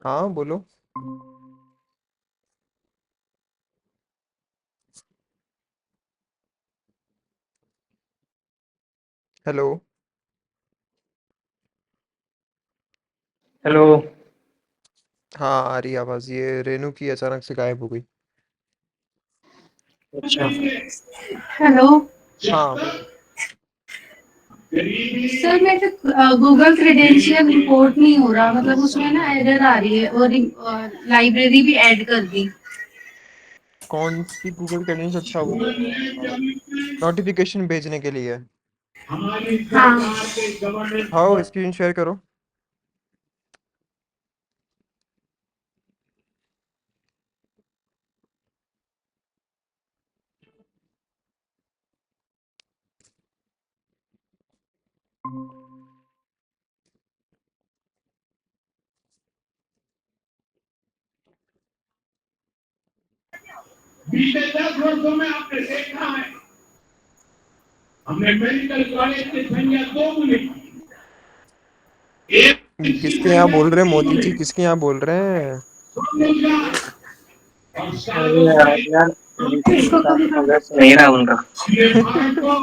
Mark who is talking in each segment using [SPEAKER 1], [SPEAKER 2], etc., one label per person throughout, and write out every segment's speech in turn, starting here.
[SPEAKER 1] हाँ बोलो। Hello.
[SPEAKER 2] Hello.
[SPEAKER 1] हाँ आ रही आवाज। ये रेनू की अचानक से गायब हो गई।
[SPEAKER 2] अच्छा।
[SPEAKER 3] हेलो
[SPEAKER 1] हाँ बोलो।
[SPEAKER 3] सर, मेरे गूगल क्रेडेंशियल रिपोर्ट नहीं हो रहा, मतलब उसमें ना एरर आ रही है और लाइब्रेरी भी ऐड कर दी।
[SPEAKER 1] कौन सी गूगल कैलेंडर? अच्छा वो नोटिफिकेशन भेजने के लिए।
[SPEAKER 3] हाँ।
[SPEAKER 1] हाँ स्क्रीन शेयर करो।
[SPEAKER 2] बीते 10 वर्षों में आपने देखा है, हमने मेडिकल कॉलेज की संख्या दोगुनी की। एक
[SPEAKER 1] ये किसके यहाँ बोल रहे हैं मोदी जी? किसके यहाँ बोल रहे हैं?
[SPEAKER 2] और सालों से यार,
[SPEAKER 3] इसको कभी
[SPEAKER 2] नहीं रहा उनका। ये भारत को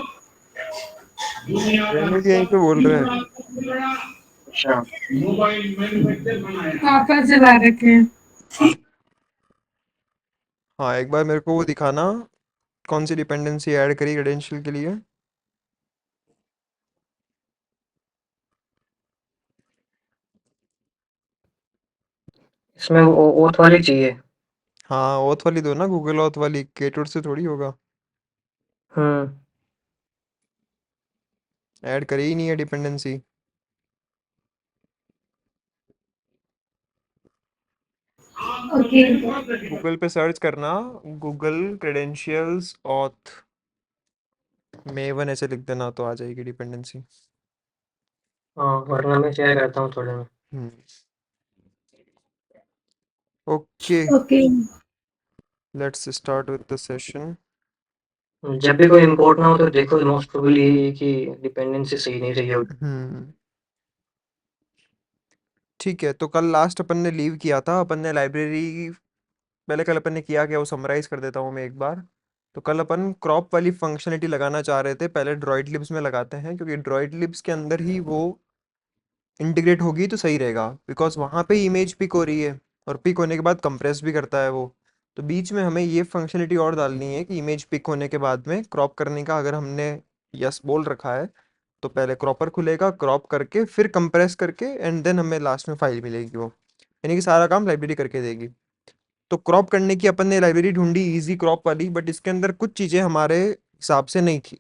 [SPEAKER 2] दुनिया का
[SPEAKER 1] रेनू के यहीं पे बोल
[SPEAKER 2] सबसे
[SPEAKER 1] रहे हैं।
[SPEAKER 2] बड़ा सबसे बड़ा अच्छा मोबाइल मैन्युफैक्चर बनाया।
[SPEAKER 3] पापा चला रखे हैं।
[SPEAKER 1] हाँ एक बार मेरे को वो दिखाना, कौन सी डिपेंडेंसी ऐड करी क्रेडेंशियल के लिए।
[SPEAKER 2] इसमें वो ओथ वाली चाहिए।
[SPEAKER 1] हाँ ऑथ वाली दो ना, गूगल ऑथ वाली। केटूर से थोड़ी होगा।
[SPEAKER 2] हम्म।
[SPEAKER 1] ऐड करी ही नहीं है डिपेंडेंसी।
[SPEAKER 3] ओके।
[SPEAKER 1] गूगल पे सर्च करना, गूगल क्रेडेंशियल्स ऑथ मेवन ऐसे लिख देना तो आ जाएगी डिपेंडेंसी।
[SPEAKER 2] हाँ, वरना मैं शेयर करता हूँ थोड़े में।
[SPEAKER 1] Hmm. Okay,
[SPEAKER 3] okay.
[SPEAKER 1] Let's start with the session.
[SPEAKER 2] जब भी कोई इम्पोर्ट ना हो तो देखो, मोस्ट प्रोबेबली यही है कि डिपेंडेंसी सही नहीं रही होगी।
[SPEAKER 1] हम्म। ठीक है, तो कल लास्ट अपन ने लीव किया था, अपन ने लाइब्रेरी। पहले कल अपन ने किया क्या वो समराइज कर देता हूँ मैं एक बार। तो कल अपन क्रॉप वाली फंक्शनलिटी लगाना चाह रहे थे, पहले ड्रॉइड लिब्स में लगाते हैं क्योंकि ड्रॉइड लिब्स के अंदर ही वो इंटीग्रेट होगी तो सही रहेगा, बिकॉज वहाँ पे इमेज पिक हो रही है और पिक होने के बाद कंप्रेस भी करता है वो। तो बीच में हमें ये फंक्शनलिटी और डालनी है कि इमेज पिक होने के बाद में क्रॉप करने का अगर हमने यस बोल रखा है तो पहले क्रॉपर खुलेगा, क्रॉप करके फिर कंप्रेस करके एंड देन हमें लास्ट में फाइल मिलेगी वो। यानी कि सारा काम लाइब्रेरी करके देगी। तो क्रॉप करने की अपन ने लाइब्रेरी ढूंढी इजी क्रॉप वाली, बट इसके अंदर कुछ चीज़ें हमारे हिसाब से नहीं थी।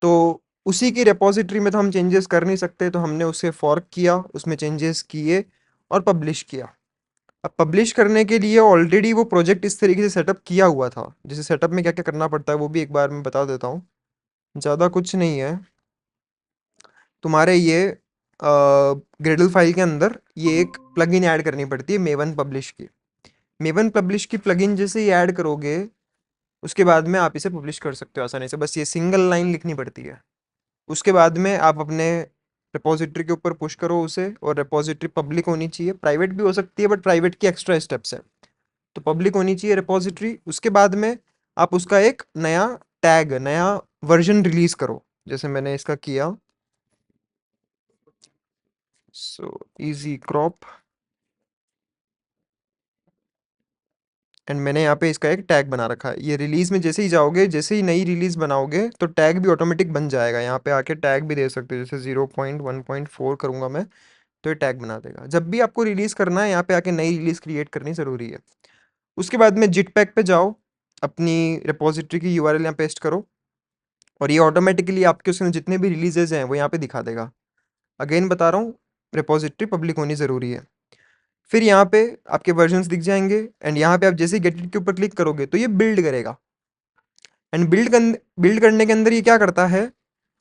[SPEAKER 1] तो उसी की रिपॉजिटरी में तो हम चेंजेस कर नहीं सकते, तो हमने उसे फॉर्क किया, उसमें चेंजेस किए और पब्लिश किया। अब पब्लिश करने के लिए ऑलरेडी वो प्रोजेक्ट इस तरीके से सेटअप किया हुआ था। जैसे सेटअप में क्या क्या करना पड़ता है वो भी एक बार मैं बता देता हूँ। ज़्यादा कुछ नहीं है। तुम्हारे ये ग्रेडल फाइल के अंदर ये एक प्लगइन ऐड करनी पड़ती है मेवन पब्लिश की। मेवन पब्लिश की प्लगइन जैसे ही ऐड करोगे उसके बाद में आप इसे पब्लिश कर सकते हो आसानी से। बस ये सिंगल लाइन लिखनी पड़ती है। उसके बाद में आप अपने रिपॉजिटरी के ऊपर पुश करो उसे, और रिपॉजिटरी पब्लिक होनी चाहिए, प्राइवेट भी हो सकती है बट प्राइवेट की एक्स्ट्रा स्टेप्स है। तो पब्लिक होनी चाहिए रिपॉजिटरी। उसके बाद में आप उसका एक नया टैग, नया वर्जन रिलीज करो, जैसे मैंने इसका किया। सो इजी क्रॉप, एंड मैंने यहाँ पे इसका एक टैग बना रखा है। ये रिलीज में जैसे ही जाओगे, जैसे ही नई रिलीज बनाओगे तो टैग भी ऑटोमेटिक बन जाएगा। यहाँ पे आके टैग भी दे सकते हो, जैसे 0.1.4 करूंगा मैं तो ये टैग बना देगा। जब भी आपको रिलीज करना है यहाँ पे आके नई रिलीज क्रिएट करनी जरूरी है। उसके बाद में जिट पैक पे जाओ, अपनी रिपोजिटरी की यूआरएल यहाँ पेस्ट करो और ये ऑटोमेटिकली आपके उसमें जितने भी रिलीजेज हैं वो यहाँ पे दिखा देगा। अगेन बता रहा हूँ, रिपोजिटरी पब्लिक होनी ज़रूरी है। फिर यहाँ पे आपके वर्जन्स दिख जाएंगे एंड यहाँ पे आप जैसे ही गेट इट के ऊपर क्लिक करोगे तो ये बिल्ड करेगा। एंड बिल्ड करने के अंदर ये क्या करता है,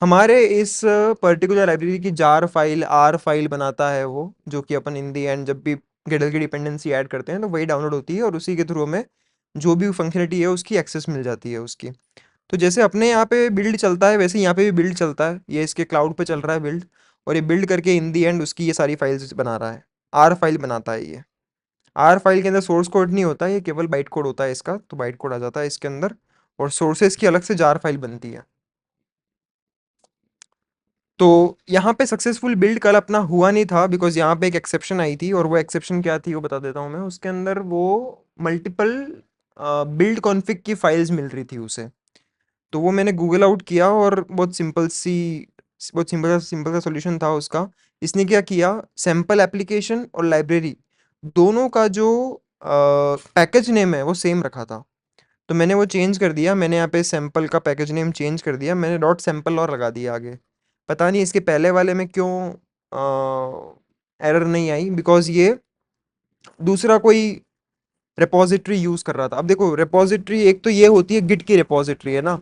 [SPEAKER 1] हमारे इस पर्टिकुलर लाइब्रेरी की जार फाइल, आर फाइल बनाता है वो, जो कि अपन इन दी एंड जब भी ग्रेडल की डिपेंडेंसी ऐड करते हैं तो वही डाउनलोड होती है और उसी के थ्रू हमें जो भी फंक्शनलिटी है उसकी एक्सेस मिल जाती है उसकी। तो जैसे अपने यहाँ पे बिल्ड चलता है वैसे यहाँ पे भी बिल्ड चलता है। ये इसके क्लाउड पे चल रहा है बिल्ड, और ये बिल्ड करके इन दी एंड उसकी ये सारी फाइल्स बना रहा है। आर फाइल बनाता है ये। आर फाइल के अंदर सोर्स कोड नहीं होता, ये केवल बाइट कोड होता है इसका, तो बाइट कोड आ जाता है इसके अंदर, और सोर्सेस की अलग से जार फाइल बनती है। तो यहाँ पे सक्सेसफुल बिल्ड कल अपना हुआ नहीं था, बिकॉज यहाँ पे एक एक्सेप्शन आई थी, और वो एक्सेप्शन क्या थी वो बता देता हूँ मैं। उसके अंदर वो मल्टीपल बिल्ड कॉन्फ़िग की फाइल्स मिल रही थी उसे। तो वो मैंने गूगल आउट किया, और बहुत सिंपल सा सॉल्यूशन था उसका। इसने क्या किया, सैम्पल एप्लीकेशन और लाइब्रेरी दोनों का जो पैकेज नेम है वो सेम रखा था। तो मैंने वो चेंज कर दिया, मैंने यहाँ पे सैम्पल का पैकेज नेम चेंज कर दिया, मैंने डॉट सैम्पल और लगा दिया आगे। पता नहीं इसके पहले वाले में क्यों एरर नहीं आई, बिकॉज ये दूसरा कोई रिपॉजिटरी यूज़ कर रहा था। अब देखो, रिपॉजिटरी एक तो ये होती है गिट की रिपॉजिटरी, है ना,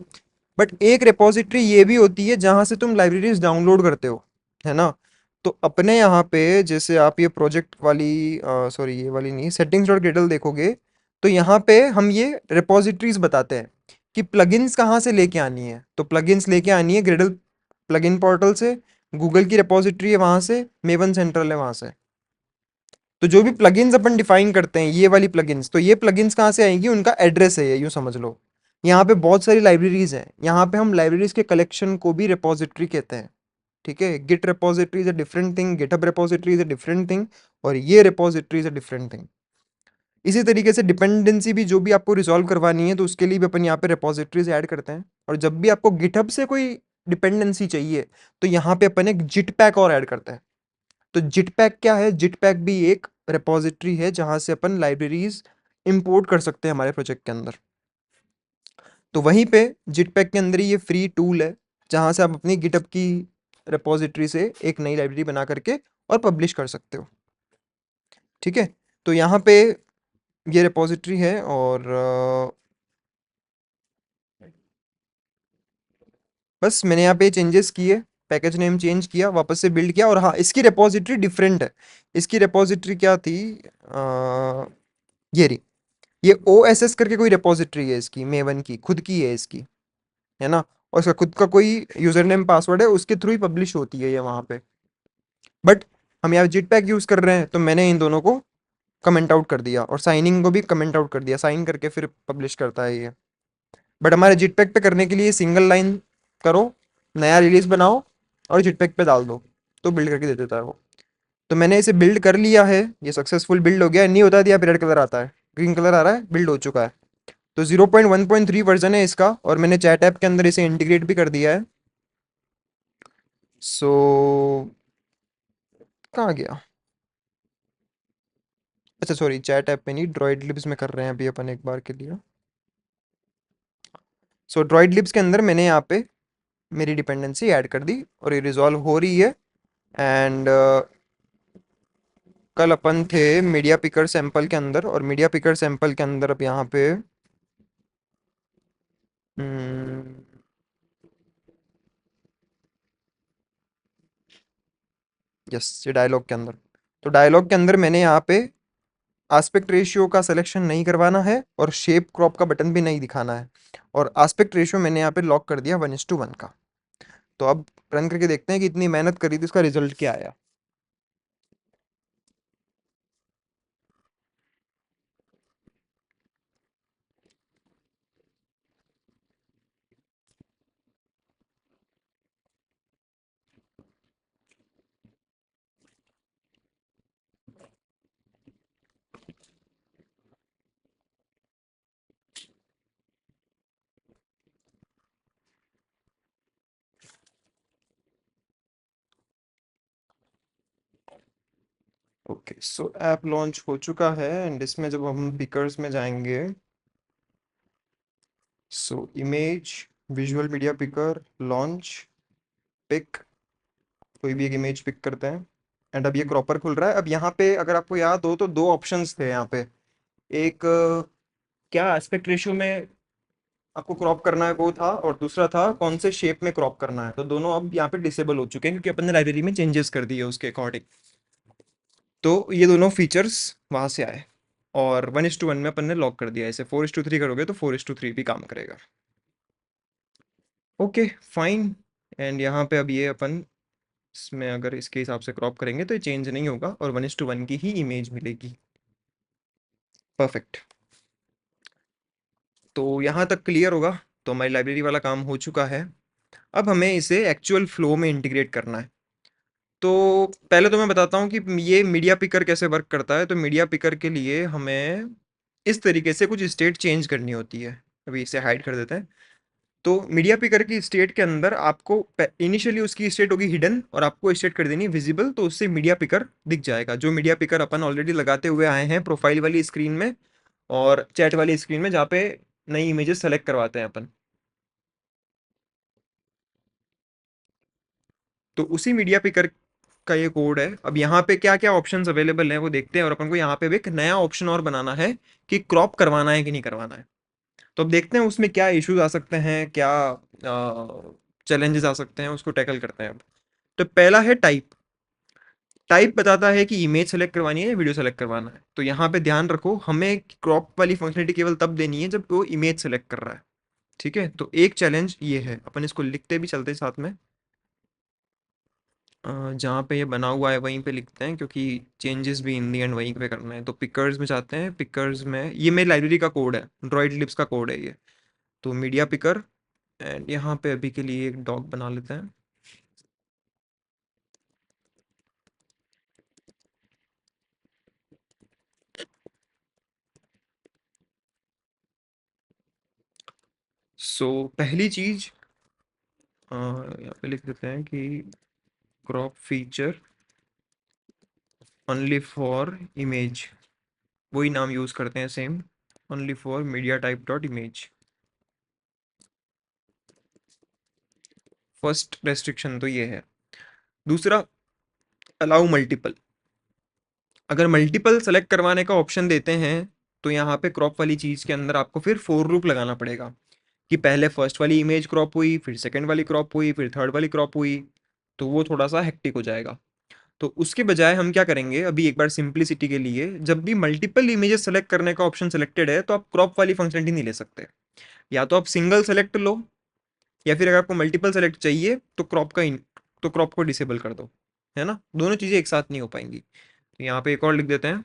[SPEAKER 1] बट एक रिपॉजिटरी ये भी होती है जहाँ से तुम लाइब्रेरीज डाउनलोड करते हो, है ना। तो अपने यहाँ पे जैसे आप ये प्रोजेक्ट वाली, सॉरी ये वाली नहीं, सेटिंग्स डॉट ग्रेडल देखोगे, तो यहाँ पे हम ये रिपॉजिटरीज बताते हैं कि प्लगइन्स कहाँ से लेके आनी है। तो प्लगइन्स लेके आनी है ग्रेडल प्लगइन पोर्टल से, गूगल की रिपॉजिटरी है वहाँ से, मेवन सेंट्रल है वहाँ से। तो जो भी प्लगइन्स अपन डिफाइन करते हैं, ये वाली प्लगइन्स, तो ये प्लगइन्स कहाँ से आएंगी, उनका एड्रेस है ये, यूँ समझ लो। यहाँ पे बहुत सारी लाइब्रेरीज हैं, यहाँ पे हम लाइब्रेरीज के कलेक्शन को भी रिपॉजिटरी कहते हैं, ठीक है। Git repository is a different thing, GitHub repository is a different thing, और ये repository is a different thing. इसी तरीके से डिपेंडेंसी भी जो भी आपको रिजॉल्व करवानी है, तो उसके लिए भी अपन यहाँ पे रिपॉजिटरीज ऐड करते हैं। और जब भी आपको गिटहब से कोई डिपेंडेंसी चाहिए, तो यहाँ पे अपन एक जिट पैक और ऐड करते हैं। तो जिट पैक क्या है, जिट पैक भी एक रिपॉजिटरी है जहाँ से अपन लाइब्रेरीज इंपोर्ट कर सकते हैं हमारे प्रोजेक्ट के अंदर। तो वहीं पे जिट पैक के अंदर ही ये फ्री टूल है, जहाँ से आप अपनी गिटहब की रिपॉजिटरी से एक नई लाइब्रेरी बना करके और पब्लिश कर सकते हो, ठीक है। तो यहाँ पे ये रिपॉजिटरी है, और बस मैंने यहाँ पे चेंजेस किए, पैकेज नेम चेंज किया, वापस से बिल्ड किया। और हाँ, इसकी रिपॉजिटरी डिफरेंट है। इसकी रिपॉजिटरी क्या थी, ये रही, ये ओ एस एस करके कोई रिपॉजिटरी है इसकी, मेवन की खुद की है इसकी, है ना। और इसका खुद का कोई यूजर नेम पासवर्ड है, उसके थ्रू ही पब्लिश होती है ये वहाँ पे। बट हम यहाँ जिट पैक यूज़ कर रहे हैं, तो मैंने इन दोनों को कमेंट आउट कर दिया, और साइनिंग को भी कमेंट आउट कर दिया, साइन करके फिर पब्लिश करता है ये। बट हमारे जिट पैक पे करने के लिए सिंगल लाइन करो, नया रिलीज बनाओ, और जिट पैक पे डाल दो, तो बिल्ड करके दे देता है वो। तो मैंने इसे बिल्ड कर लिया है, ये सक्सेसफुल बिल्ड हो गया है। नहीं होता दिया रेड कलर आता है, ग्रीन कलर आ रहा है, बिल्ड हो चुका है। तो 0.1.3 वर्जन है इसका, और मैंने चैट ऐप के अंदर इसे इंटीग्रेट भी कर दिया है। सो कहाँ गया, अच्छा सॉरी, चैट ऐप पे नहीं, ड्रॉइड लिब्स में कर रहे हैं अभी अपन एक बार के लिए। सो ड्रॉइड लिब्स के अंदर मैंने यहाँ पे मेरी डिपेंडेंसी ऐड कर दी, और ये रिजॉल्व हो रही है। एंड कल अपन थे मीडिया पिकर सैंपल के अंदर, और मीडिया पिकर सैंपल के अंदर अब यहाँ पे यस, ये डायलॉग के अंदर। तो डायलॉग के अंदर मैंने यहाँ पे आस्पेक्ट रेशियो का सिलेक्शन नहीं करवाना है, और शेप क्रॉप का बटन भी नहीं दिखाना है, और आस्पेक्ट रेशियो मैंने यहाँ पे लॉक कर दिया 1:1 का। तो अब रन करके देखते हैं कि इतनी मेहनत करी थी उसका रिजल्ट क्या आया। ओके, सो ऐप लॉन्च हो चुका है, एंड इसमें जब हम पिकर्स में जाएंगे, so image, visual media picker, launch, pick, कोई भी एक इमेज पिक करते हैं। एंड अब ये क्रॉपर खुल रहा है। अब यहाँ पे अगर आपको याद हो, तो दो ऑप्शंस थे यहाँ पे। एक क्या एस्पेक्ट रेशियो में आपको क्रॉप करना है वो था, और दूसरा था कौन से शेप में क्रॉप करना है। तो दोनों अब यहाँ पे डिसेबल हो चुके हैं, क्योंकि अपन ने लाइब्रेरी में चेंजेस कर दिए उसके अकॉर्डिंग। तो ये दोनों फीचर्स वहाँ से आए, और 1:1 में अपन ने लॉक कर दिया। इसे 4:3 करोगे तो 4:3 भी काम करेगा। Okay, fine. एंड यहाँ पे अब ये अपन इसमें अगर इसके हिसाब से क्रॉप करेंगे, तो ये चेंज नहीं होगा, और 1:1 की ही इमेज मिलेगी। परफेक्ट। तो यहाँ तक क्लियर होगा। तो हमारी लाइब्रेरी वाला काम हो चुका है। अब हमें इसे एक्चुअल फ्लो में इंटीग्रेट करना है। तो पहले तो मैं बताता हूँ कि ये मीडिया पिकर कैसे वर्क करता है। तो मीडिया पिकर के लिए हमें इस तरीके से कुछ स्टेट चेंज करनी होती है। अभी इसे हाइड कर देते हैं। तो मीडिया पिकर की स्टेट के अंदर आपको इनिशियली उसकी स्टेट होगी हिडन और आपको स्टेट कर देनी है विजिबल। तो उससे मीडिया पिकर दिख जाएगा, जो मीडिया पिकर अपन ऑलरेडी लगाते हुए आए हैं प्रोफाइल वाली स्क्रीन में और चैट वाली स्क्रीन में, जहाँ पे नई इमेजेस सेलेक्ट करवाते हैं अपन। तो उसी मीडिया पिकर का ये कोड है। अब यहाँ पे क्या क्या ऑप्शंस अवेलेबल हैं वो देखते हैं, और अपन को यहाँ पे भी एक नया ऑप्शन और बनाना है कि क्रॉप करवाना है कि नहीं करवाना है। तो अब देखते हैं उसमें क्या इश्यूज आ सकते हैं, क्या चैलेंजेस आ सकते हैं, उसको टैकल करते हैं अब। तो पहला है टाइप। टाइप बताता है कि इमेज सेलेक्ट करवानी है या वीडियो सेलेक्ट करवाना है। तो यहाँ पे ध्यान रखो, हमें क्रॉप वाली फंक्शनलिटी केवल तब देनी है जब वो इमेज सेलेक्ट कर रहा है। ठीक है, तो एक चैलेंज ये है। अपन इसको लिखते भी चलते साथ में। जहाँ पे ये बना हुआ है वहीं पे लिखते हैं, क्योंकि चेंजेस भी इन दी एंड वहीं पे करना है। तो पिकर्स में जाते हैं। पिकर्स में ये मेरी लाइब्रेरी का कोड है, ड्रॉइड लिप्स का कोड है ये। तो मीडिया पिकर, एंड यहाँ पे अभी के लिए एक डॉग बना लेते हैं। पहली चीज यहाँ पे लिख देते हैं कि crop feature only for image. वही नाम यूज करते हैं same, only for media type dot image. First restriction तो ये है। दूसरा, अलाउ मल्टीपल। अगर मल्टीपल सेलेक्ट करवाने का ऑप्शन देते हैं तो यहाँ पे क्रॉप वाली चीज़ के अंदर आपको फिर फोर लूप लगाना पड़ेगा कि पहले फर्स्ट वाली इमेज क्रॉप हुई, फिर सेकंड वाली क्रॉप हुई, फिर थर्ड वाली क्रॉप हुई। तो वो थोड़ा सा हेक्टिक हो जाएगा। तो उसके बजाय हम क्या करेंगे, अभी एक बार सिंप्लिसिटी के लिए, जब भी मल्टीपल इमेजेस सेलेक्ट करने का ऑप्शन सेलेक्टेड है तो आप क्रॉप वाली फंक्शनलिटी नहीं ले सकते। या तो आप सिंगल सेलेक्ट लो, या फिर अगर आपको मल्टीपल सेलेक्ट चाहिए तो क्रॉप को डिसेबल कर दो। है ना, दोनों चीज़ें एक साथ नहीं हो पाएंगी। तो यहाँ पे एक और लिख देते हैं,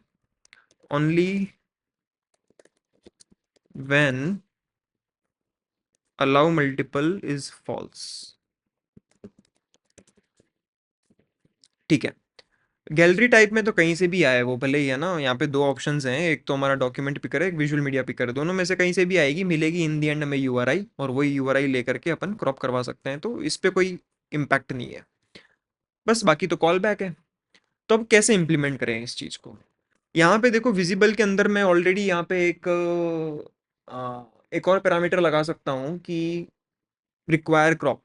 [SPEAKER 1] only when allow multiple is false. ठीक है। गैलरी टाइप में तो कहीं से भी आए वो भले ही, है ना। यहाँ पे दो ऑप्शंस हैं, एक तो हमारा डॉक्यूमेंट पिकर है, एक विजुअल मीडिया पिकर है। दोनों में से कहीं से भी आएगी, मिलेगी इन दी एंड हमें यूआरआई, और वही यूआरआई लेकर के अपन क्रॉप करवा सकते हैं। तो इस पे कोई इम्पैक्ट नहीं है। बस बाकी तो कॉल बैक है। तो अब कैसे इम्प्लीमेंट करें इस चीज़ को। यहाँ पे देखो, विजिबल के अंदर मैं ऑलरेडी यहाँ पे एक और पैरामीटर लगा सकता हूँ कि रिक्वायर क्रॉप।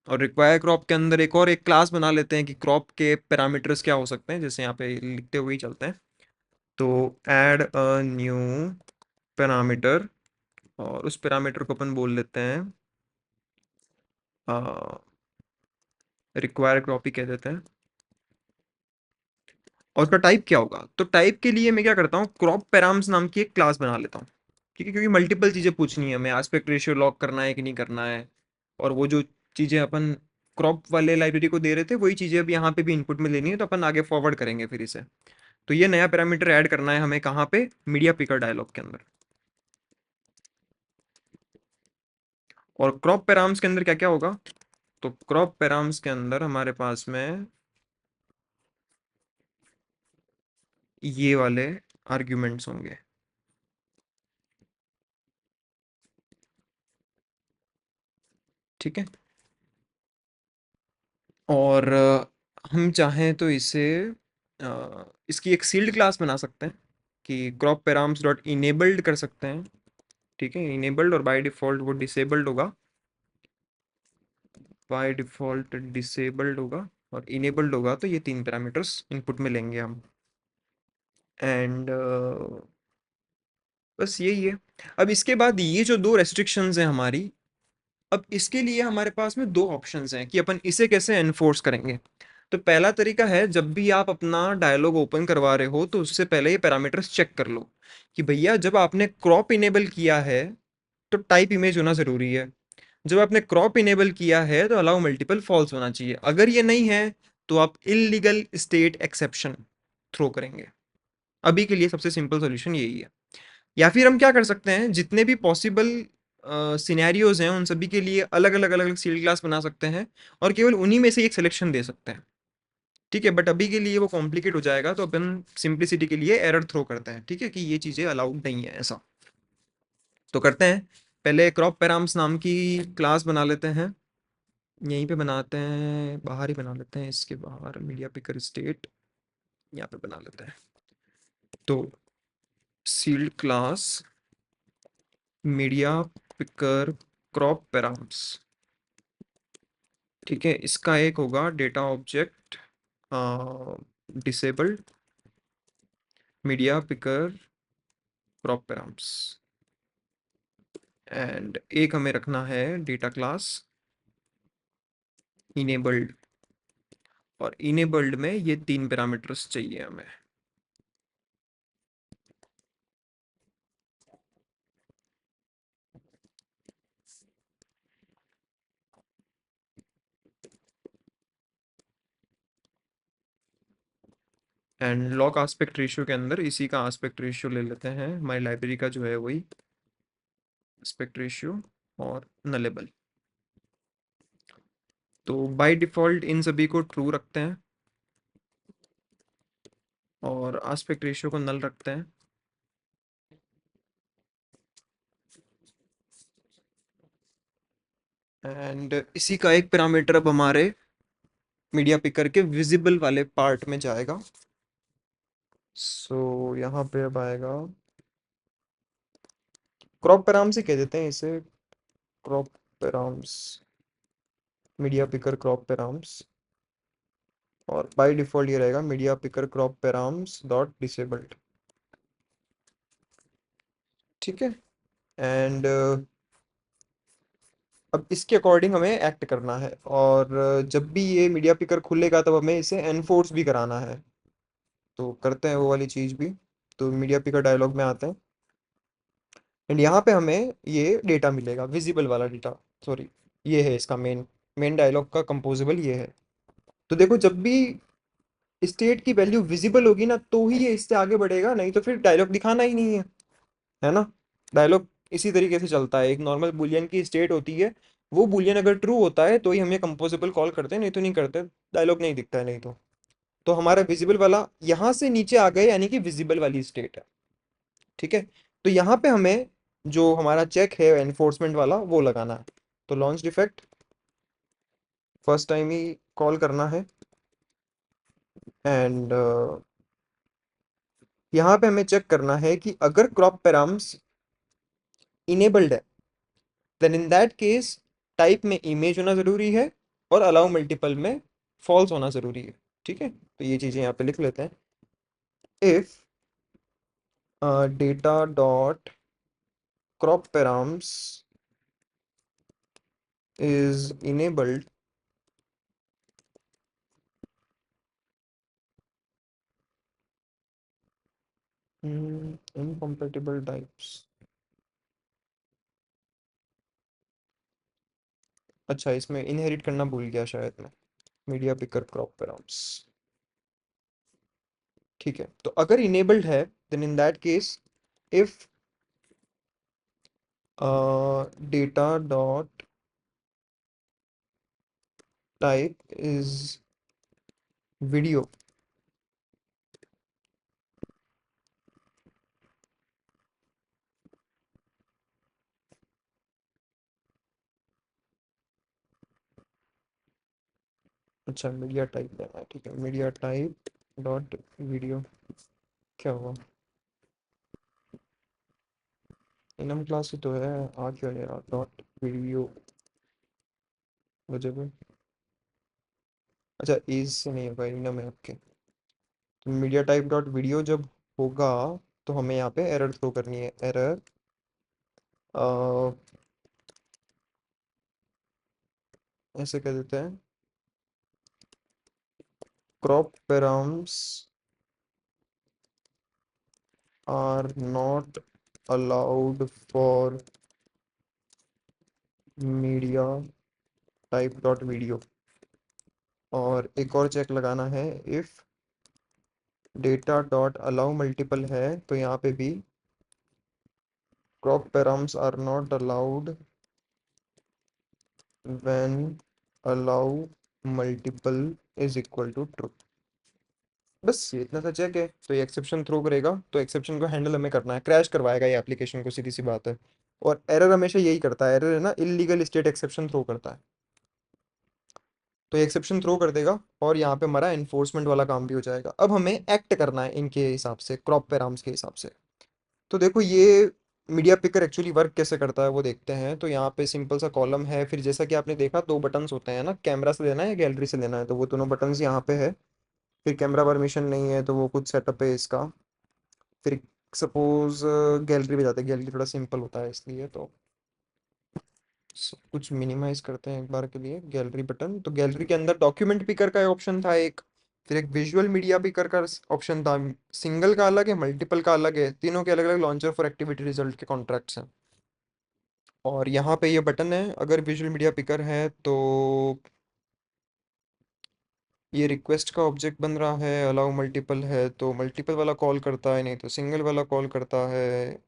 [SPEAKER 1] और रिक्वायर क्रॉप के अंदर एक क्लास बना लेते हैं कि क्रॉप के पैरामीटर्स क्या हो सकते हैं, जैसे यहाँ पे लिखते हुए ही चलते हैं। तो ऐड अ न्यू पैरामीटर, और उस पैरामीटर को अपन बोल लेते हैं रिक्वायर क्रॉप ही कह देते हैं। और उसका टाइप क्या होगा, तो टाइप के लिए मैं क्या करता हूँ, क्रॉप पैराम्स नाम की एक क्लास बना लेता हूँ। ठीक है, क्योंकि मल्टीपल चीज़ें पूछनी है हमें, एस्पेक्ट रेशियो लॉक करना है कि नहीं करना है। और वो जो चीज़ें अपन क्रॉप वाले लाइब्रेरी को दे रहे थे वही चीज़ें अब यहाँ पे भी इनपुट में लेनी है। तो अपन आगे फॉरवर्ड करेंगे फिर इसे। तो ये नया पैरामीटर ऐड करना है हमें कहाँ पे, मीडिया पिकर डायलॉग के अंदर। और क्रॉप पैराम्स के अंदर क्या क्या होगा, तो क्रॉप पैराम्स के अंदर हमारे पास में ये वाले आर्ग्यूमेंट्स होंगे। ठीक है। और हम चाहें तो इसे इसकी एक सील्ड क्लास बना सकते हैं कि क्रॉप पैराम्स डॉट इनेबल्ड कर सकते हैं। ठीक है, इनेबल्ड, और बाय डिफ़ॉल्ट वो डिसेबल्ड होगा। बाय डिफ़ॉल्ट डिसेबल्ड होगा, और इनेबल्ड होगा तो ये तीन पैरामीटर्स इनपुट में लेंगे हम। एंड बस यही है। अब इसके बाद ये जो दो रेस्ट्रिक्शंस हैं हमारी, अब इसके लिए हमारे पास में दो ऑप्शंस हैं कि अपन इसे कैसे एनफोर्स करेंगे। तो पहला तरीका है, जब भी आप अपना डायलॉग ओपन करवा रहे हो तो उससे पहले ये पैरामीटर्स चेक कर लो कि भैया जब आपने क्रॉप इनेबल किया है तो टाइप इमेज होना ज़रूरी है। जब आपने क्रॉप इनेबल किया है तो अलाउ मल्टीपल फॉल्स होना चाहिए। अगर ये नहीं है तो आप इलीगल स्टेट एक्सेप्शन थ्रो करेंगे। अभी के लिए सबसे सिंपल सोल्यूशन यही है। या फिर हम क्या कर सकते हैं, जितने भी पॉसिबल सिनेरियोज हैं उन सभी के लिए अलग अलग अलग अलग सील्ड क्लास बना सकते हैं और केवल उन्हीं में से एक सिलेक्शन दे सकते हैं। ठीक है, बट अभी के लिए वो कॉम्प्लिकेट हो जाएगा, तो अपन सिंप्लिसिटी के लिए एरर थ्रो करते हैं, ठीक है, कि ये चीज़ें अलाउड नहीं है ऐसा। तो करते हैं, पहले क्रॉप पैराम्स नाम की क्लास बना लेते हैं, यहीं पे बनाते हैं, बाहर ही बना लेते हैं, इसके बाहर मीडिया पिकर स्टेट यहाँ पे बना लेते हैं। तो sealed class media picker crop params, ठीक है, इसका एक होगा data object disabled media picker crop params, and एक हमें रखना है डेटा क्लास इनेबल्ड, और इनेबल्ड में ये 3 पैरामीटर्स चाहिए हमें। एंड लॉग आस्पेक्ट रेशियो के अंदर इसी का आस्पेक्ट रेशियो ले लेते हैं, हमारी लाइब्रेरी का जो है वही आस्पेक्ट रेशियो और नलेबल। तो बाय डिफ़ॉल्ट इन सभी को ट्रू रखते हैं और आस्पेक्ट रेशियो को नल रखते हैं। एंड इसी का एक पैरामीटर अब हमारे मीडिया पिकर के विजिबल वाले पार्ट में जाएगा। सो यहाँ पे अब आएगा क्रॉप पैराम्स ही कह देते हैं इसे, crop params media picker crop params, और बाय डिफ़ॉल्ट ये रहेगा media picker crop params dot disabled, ठीक है। एंड अब इसके अकॉर्डिंग हमें एक्ट करना है, और जब भी ये मीडिया पिकर खुलेगा तब हमें इसे एनफोर्स भी कराना है, तो करते हैं वो वाली चीज़ भी। तो मीडिया पिकर डायलॉग में आते हैं, एंड यहाँ पे हमें ये डेटा मिलेगा, विजिबल वाला डेटा, सॉरी, ये है इसका मेन मेन डायलॉग का कंपोजिबल ये है। तो देखो, जब भी स्टेट की वैल्यू विजिबल होगी ना तो ही ये इससे आगे बढ़ेगा, नहीं तो फिर डायलॉग दिखाना ही नहीं है ना। डायलॉग इसी तरीके से चलता है, एक नॉर्मल बुलियन की स्टेट होती है, वो बुलियन अगर ट्रू होता है तो ही हम ये कंपोजिबल कॉल करते हैं, नहीं तो नहीं करते, डायलॉग नहीं दिखता है नहीं तो हमारा विजिबल वाला यहाँ से नीचे आ गए, यानी कि विजिबल वाली स्टेट है, ठीक है। तो यहाँ पे हमें जो हमारा चेक है एनफोर्समेंट वाला वो लगाना है। तो लॉन्च डिफेक्ट फर्स्ट टाइम ही कॉल करना है, एंड यहाँ पे हमें चेक करना है कि अगर क्रॉप पैराम्स इनेबल्ड है, then in that case type में इमेज होना ज़रूरी है और अलाउ मल्टीपल में फॉल्स होना ज़रूरी है, ठीक है। तो ये चीज़ें यहाँ पे लिख लेते हैं, if data dot crop params is enabled, incompatible types, अच्छा इसमें इनहेरिट करना भूल गया शायद मैं, मीडिया पिकर क्रॉप पैराम्स, ठीक है। तो अगर इनेबल्ड है then in that case if data dot type is video, अच्छा मीडिया टाइप देना है, ठीक है, मीडिया टाइप डॉट वीडियो, क्या हुआ, इनम क्लास ही तो है, आ क्यों नहीं रहा डॉट वीडियो वजह पे, अच्छा इज से नहीं होगा, इनम है, ओके। तो मीडिया टाइप डॉट वीडियो जब होगा तो हमें यहाँ पे एरर थ्रो करनी है, एरर ऐसे कह देते हैं, crop params are not allowed for media type dot video, और एक और चेक लगाना है, if data dot allow multiple है तो यहाँ पे भी crop params are not allowed when allow multiple is equal to true। बस ये इतना सा चेक है, तो ये एक्सेप्शन थ्रो करेगा, तो एक्सेप्शन को हैंडल हमें करना है, क्रैश करवाएगा ये एप्लीकेशन को, सीधी सी बात है। और एरर हमेशा यही करता है, एरर है ना, इलीगल स्टेट एक्सेप्शन थ्रो करता है। तो ये एक्सेप्शन थ्रो कर देगा और यहाँ पे हमारा एनफोर्समेंट वाला काम भी हो जाएगा। अब हमें एक्ट करना है इनके हिसाब से, क्रॉप पैराम्स के हिसाब से। तो देखो ये मीडिया पिकर एक्चुअली वर्क कैसे करता है वो देखते हैं। तो यहाँ पे सिंपल सा कॉलम है, फिर जैसा कि आपने देखा दो बटन्स होते हैं ना, कैमरा से लेना है या गैलरी से लेना है, तो वो दोनों बटन्स यहाँ पे है। फिर कैमरा परमिशन नहीं है तो वो कुछ सेटअप है इसका। फिर सपोज गैलरी पे जाते हैं, गैलरी थोड़ा सिंपल होता है इसलिए, तो सब कुछ मिनिमाइज करते हैं एक बार के लिए। गैलरी बटन, तो गैलरी के अंदर डॉक्यूमेंट पिकर का ऑप्शन था एक, फिर एक विजुअल मीडिया पिकर का ऑप्शन था। सिंगल का अलग है, मल्टीपल का अलग है, तीनों के अलग अलग लॉन्चर फॉर एक्टिविटी रिजल्ट के कॉन्ट्रैक्ट्स हैं। और यहाँ पे ये बटन है, अगर विजुअल मीडिया पिकर है तो ये रिक्वेस्ट का ऑब्जेक्ट बन रहा है, अलाउ मल्टीपल है तो मल्टीपल वाला कॉल करता है, नहीं तो सिंगल वाला कॉल करता है।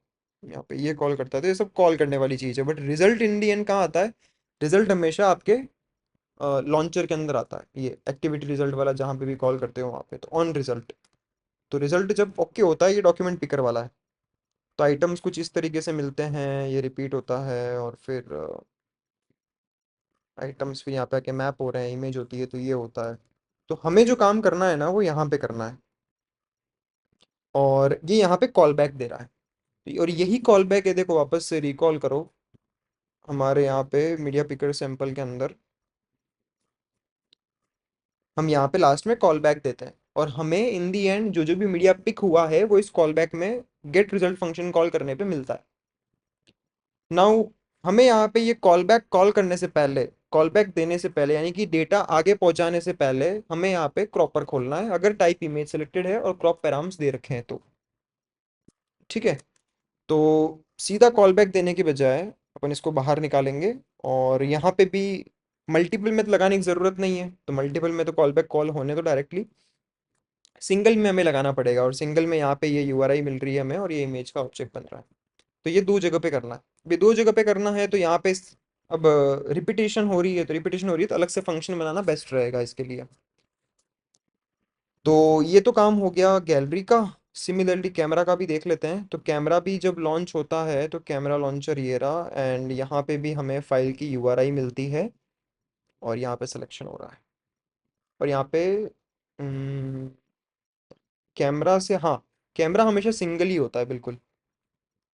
[SPEAKER 1] यहाँ पे ये कॉल करता है, तो ये सब कॉल करने वाली चीज़ है। But result in the and कहाँ आता है? रिजल्ट हमेशा आपके लॉन्चर के अंदर आता है, ये एक्टिविटी रिजल्ट वाला, जहाँ पे भी कॉल करते हो वहाँ पे, तो ऑन रिजल्ट। तो रिजल्ट जब ओके होता है, ये डॉक्यूमेंट पिकर वाला है। तो आइटम्स कुछ इस तरीके से मिलते हैं, ये रिपीट होता है, और फिर आइटम्स फिर यहाँ पे आके मैप हो रहे हैं, इमेज होती है, तो ये होता है। तो हमें जो काम करना है ना वो यहाँ पे करना है। और ये यहाँ पे कॉल बैक दे रहा है, और यही कॉल बैक है, देखो वापस से रिकॉल करो हमारे यहाँ पे मीडिया पिकर सैंपल के अंदर, हम यहाँ पे लास्ट में कॉल बैक देते हैं, और हमें इन दी एंड जो जो भी मीडिया पिक हुआ है वो इस कॉल बैक में गेट रिजल्ट फंक्शन कॉल करने पे मिलता है। नाउ हमें यहाँ पे ये कॉल बैक कॉल करने से पहले, कॉल बैक देने से पहले, यानी कि डेटा आगे पहुंचाने से पहले, हमें यहाँ पे क्रॉपर खोलना है, अगर टाइप इमेज सेलेक्टेड है और क्रॉप पैराम्स दे रखे हैं तो। ठीक है, तो सीधा कॉल बैक देने के बजाय अपन इसको बाहर निकालेंगे, और यहाँ पे भी मल्टीपल में तो लगाने की ज़रूरत नहीं है, तो मल्टीपल में तो कॉल बैक कॉल होने तो डायरेक्टली, सिंगल में हमें लगाना पड़ेगा, और सिंगल में यहाँ पे ये यूआरआई मिल रही है हमें, और ये इमेज का ऑब्जेक्ट बन रहा है। तो ये दो जगह पे करना है, भी दो जगह पे करना है, तो यहाँ पे अब रिपीटेशन हो रही है, तो रिपीटेशन हो रही है तो अलग से फंक्शन बनाना बेस्ट रहेगा इसके लिए। तो ये तो काम हो गया गैलरी का। सिमिलरली कैमरा का भी देख लेते हैं। तो कैमरा भी जब लॉन्च होता है तो कैमरा लॉन्चर ये रहा, एंड यहाँ पे भी हमें फाइल की यूआरआई मिलती है, और यहाँ पे सिलेक्शन हो रहा है। और यहाँ पे कैमरा से, हाँ, कैमरा हमेशा सिंगल ही होता है बिल्कुल,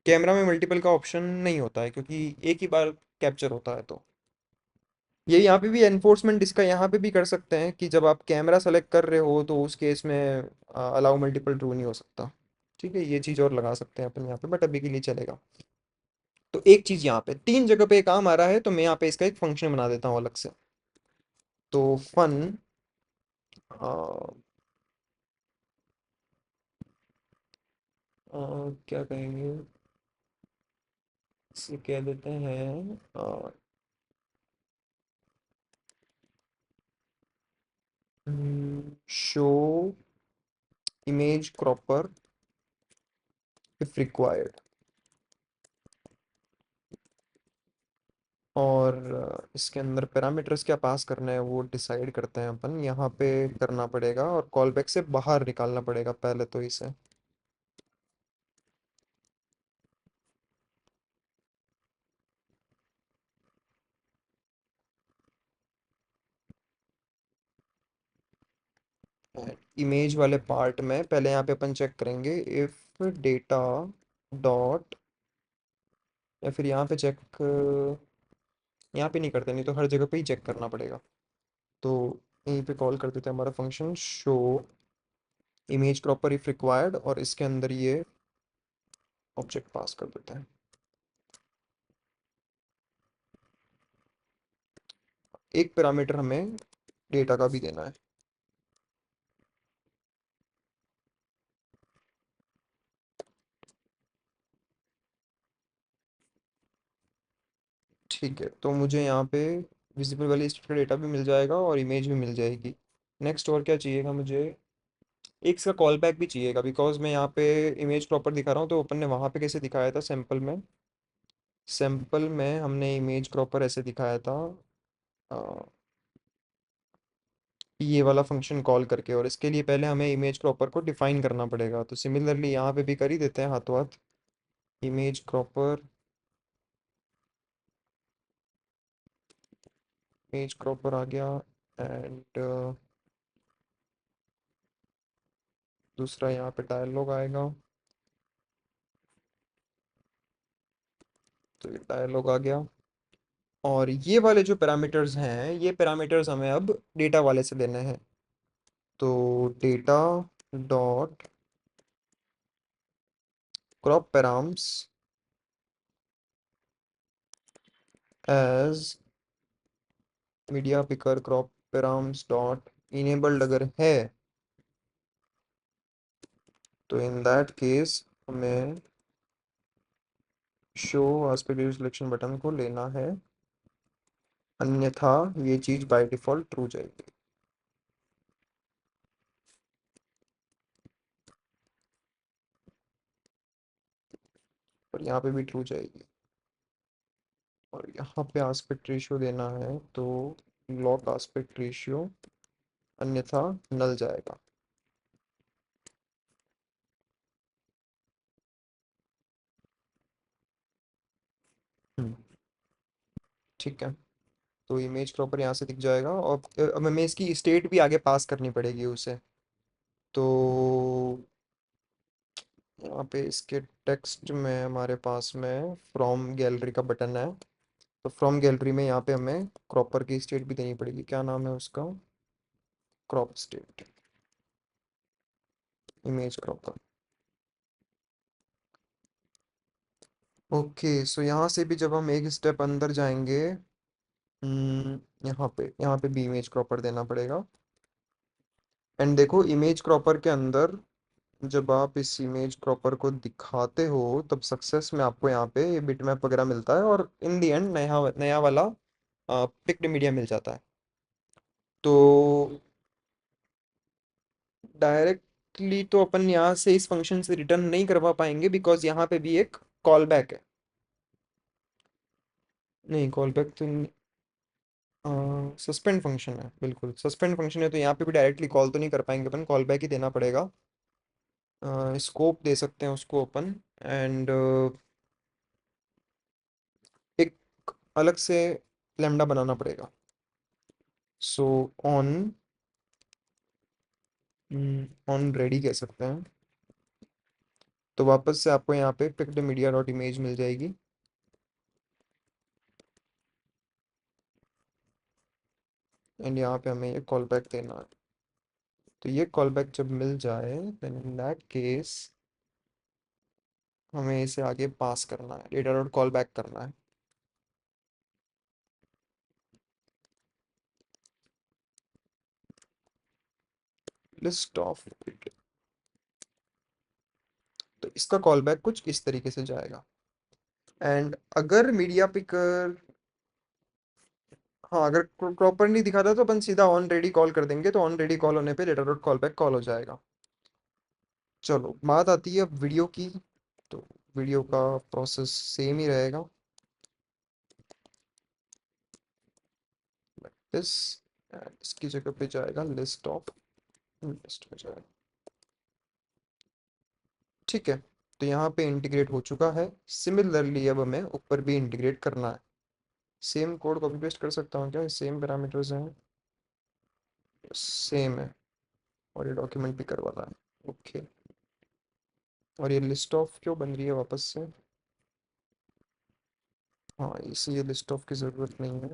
[SPEAKER 1] कैमरा में मल्टीपल का ऑप्शन नहीं होता है, क्योंकि एक ही बार कैप्चर होता है। तो ये यहाँ पे भी एनफोर्समेंट इसका यहाँ पे भी कर सकते हैं कि जब आप कैमरा सेलेक्ट कर रहे हो तो उस केस में अलाउ मल्टीपल ट्रू नहीं हो सकता। ठीक है, ये चीज़ और लगा सकते हैं अपन यहाँ पे, बट अभी के लिए चलेगा। तो एक चीज़ यहाँ पे तीन जगह पे काम आ रहा है, तो मैं यहाँ पे इसका एक फंक्शन बना देता हूँ अलग से। तो फन क्या कहेंगे, इसे कह देते हैं show image cropper if required. और इसके अंदर पैरामीटर्स क्या पास करना है वो डिसाइड करते हैं अपन, यहाँ पे करना पड़ेगा, और कॉल बैक से बाहर निकालना पड़ेगा पहले तो इसे। इमेज वाले पार्ट में पहले यहाँ पे अपन चेक करेंगे इफ डेटा डॉट, या फिर यहाँ पे चेक, यहाँ पे नहीं करते, नहीं तो हर जगह पे ही चेक करना पड़ेगा। तो यहीं पे कॉल कर देते हैं हमारा function show image proper if required, और इसके अंदर ये ऑब्जेक्ट पास कर देते हैं। एक पैरामीटर हमें डेटा का भी देना है। ठीक है, तो मुझे यहाँ पे विजिबल वाली लिस्ट का डेटा भी मिल जाएगा और इमेज भी मिल जाएगी। नेक्स्ट और क्या चाहिएगा मुझे? एक इसका कॉल बैक भी चाहिएगा, बिकॉज मैं यहाँ पे इमेज प्रॉपर दिखा रहा हूँ, तो अपन ने वहाँ पे कैसे दिखाया था सैंपल में, सैंपल में हमने इमेज क्रॉपर ऐसे दिखाया था, अ, ये वाला फंक्शन कॉल करके, और इसके लिए पहले हमें इमेज क्रॉपर को डिफाइन करना पड़ेगा। तो सिमिलरली यहाँ पे भी कर ही देते हैं हाथों हाथ। इमेज क्रॉपर, इमेज क्रॉपर आ गया। एंड दूसरा यहाँ पे डायलॉग आएगा। तो ये डायलॉग आ गया। और ये वाले जो पैरामीटर्स हैं, ये पैरामीटर्स हमें अब डेटा वाले से लेने हैं। तो data dot crop params as media picker crop params dot enabled अगर है, तो इन दैट केस हमें show aspect ratio selection button को लेना है, अन्यथा ये चीज बाय डिफॉल्ट ट्रू जाएगी। और यहाँ पे भी ट्रू जाएगी। और यहाँ पे आस्पेक्ट रेशियो देना है तो लॉग आस्पेक्ट रेशियो, अन्यथा नल जाएगा। हम्म, ठीक है। तो इमेज प्रॉपर यहाँ से दिख जाएगा, और अब हमें इसकी स्टेट भी आगे पास करनी पड़ेगी उसे। तो यहाँ पे इसके टेक्स्ट में हमारे पास में फ्रॉम गैलरी का बटन है। तो फ्रॉम गैलरी में यहाँ पे हमें क्रॉपर की स्टेट भी देनी पड़ेगी। क्या नाम है उसका? Crop state, image cropper. Okay, so यहाँ से भी जब हम एक स्टेप अंदर जाएंगे, यहाँ पे भी इमेज क्रॉपर देना पड़ेगा। एंड देखो, इमेज क्रॉपर के अंदर जब आप इस इमेज क्रॉपर को दिखाते हो, तब सक्सेस में आपको यहाँ पे ये बिटमैप वगैरह मिलता है, और इन दी एंड नया नया वाला पिक्ड मीडिया मिल जाता है। तो डायरेक्टली तो अपन यहाँ से इस फंक्शन से रिटर्न नहीं करवा पाएंगे, बिकॉज यहाँ पे भी एक कॉल बैक है। नहीं, कॉल बैक तो सस्पेंड फंक्शन है, बिल्कुल सस्पेंड फंक्शन है, तो यहाँ पे भी डायरेक्टली कॉल तो नहीं कर पाएंगे अपन, कॉल बैक ही देना पड़ेगा। स्कोप दे सकते हैं उसको अपन। एंड एक अलग से लैम्डा बनाना पड़ेगा। सो ऑन ऑन रेडी कह सकते हैं। तो वापस से आपको यहाँ पे पिक्ड मीडिया डॉट इमेज मिल जाएगी। एंड यहाँ पे हमें ये कॉल बैक देना है। तो ये कॉल बैक जब मिल जाए, देन इन दैट केस हमें इसे आगे पास करना है, डेटा डॉट कॉल बैक करना है। लिस्ट ऑफ, तो इसका कॉल बैक कुछ इस तरीके से जाएगा। एंड अगर मीडिया पिकर, हाँ, अगर प्रॉपर नहीं दिखाता तो अपन सीधा ऑन रेडी कॉल कर देंगे, तो ऑन रेडी कॉल होने पे data dot call back call हो जाएगा। चलो, बात आती है अब वीडियो की। तो वीडियो का प्रोसेस सेम ही रहेगा, दिस। इसकी जगह पे जाएगा लिस्ट ऑफ, लिस्ट में जाएगा। ठीक है। तो यहाँ पे इंटीग्रेट हो चुका है। सिमिलरली अब हमें ऊपर भी इंटीग्रेट करना है। सेम कोड कॉपी पेस्ट कर सकता हूँ क्या? सेम पैरामीटर्स हैं, सेम है। और ये डॉक्यूमेंट भी करवाना है। ओके। और ये लिस्ट ऑफ क्यों बन रही है वापस से? हाँ, इसी ये लिस्ट ऑफ की ज़रूरत नहीं है।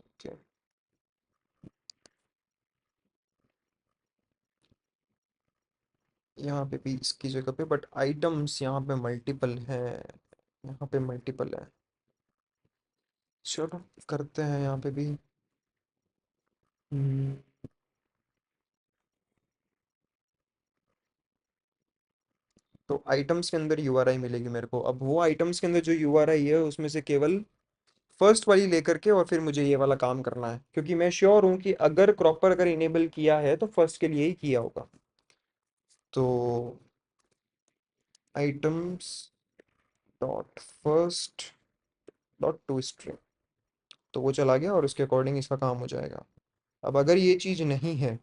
[SPEAKER 1] ओके। यहाँ पे भी इसकी जगह पे, बट आइटम्स यहाँ पे मल्टीपल हैं, यहाँ पे मल्टीपल है। चलो, करते हैं यहाँ पे भी। हम्म, तो आइटम्स के अंदर यूआरआई मिलेगी मेरे को। अब वो आइटम्स के अंदर जो यूआरआई है, उसमें से केवल फर्स्ट वाली लेकर के और फिर मुझे ये वाला काम करना है, क्योंकि मैं श्योर हूँ कि अगर क्रॉपर अगर इनेबल किया है तो फर्स्ट के लिए ही किया होगा। तो items dot first dot to string, तो वो चला गया और उसके अकॉर्डिंग इसका काम हो जाएगा। अब अगर ये चीज़ नहीं है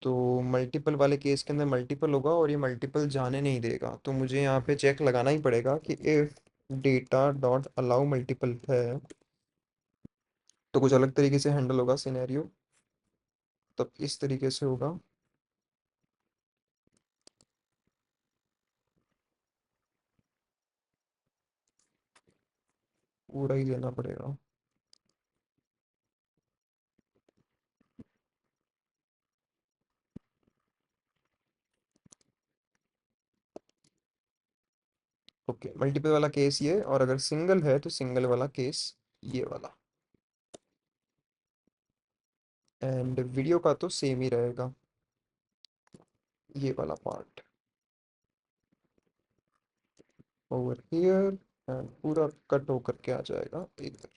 [SPEAKER 1] तो मल्टीपल वाले केस के अंदर मल्टीपल होगा और ये मल्टीपल जाने नहीं देगा, तो मुझे यहाँ पे चेक लगाना ही पड़ेगा कि if data dot allow multiple है तो कुछ अलग तरीके से हैंडल होगा सिनेरियो, तब इस तरीके से होगा। पूरा ही लेना पड़ेगा। ओके, मल्टीपल वाला केस ये, और अगर सिंगल है तो सिंगल वाला केस ये वाला। एंड वीडियो का तो सेम ही रहेगा, ये वाला पार्ट ओवर हियर, एंड पूरा कट होकर के आ जाएगा इधर।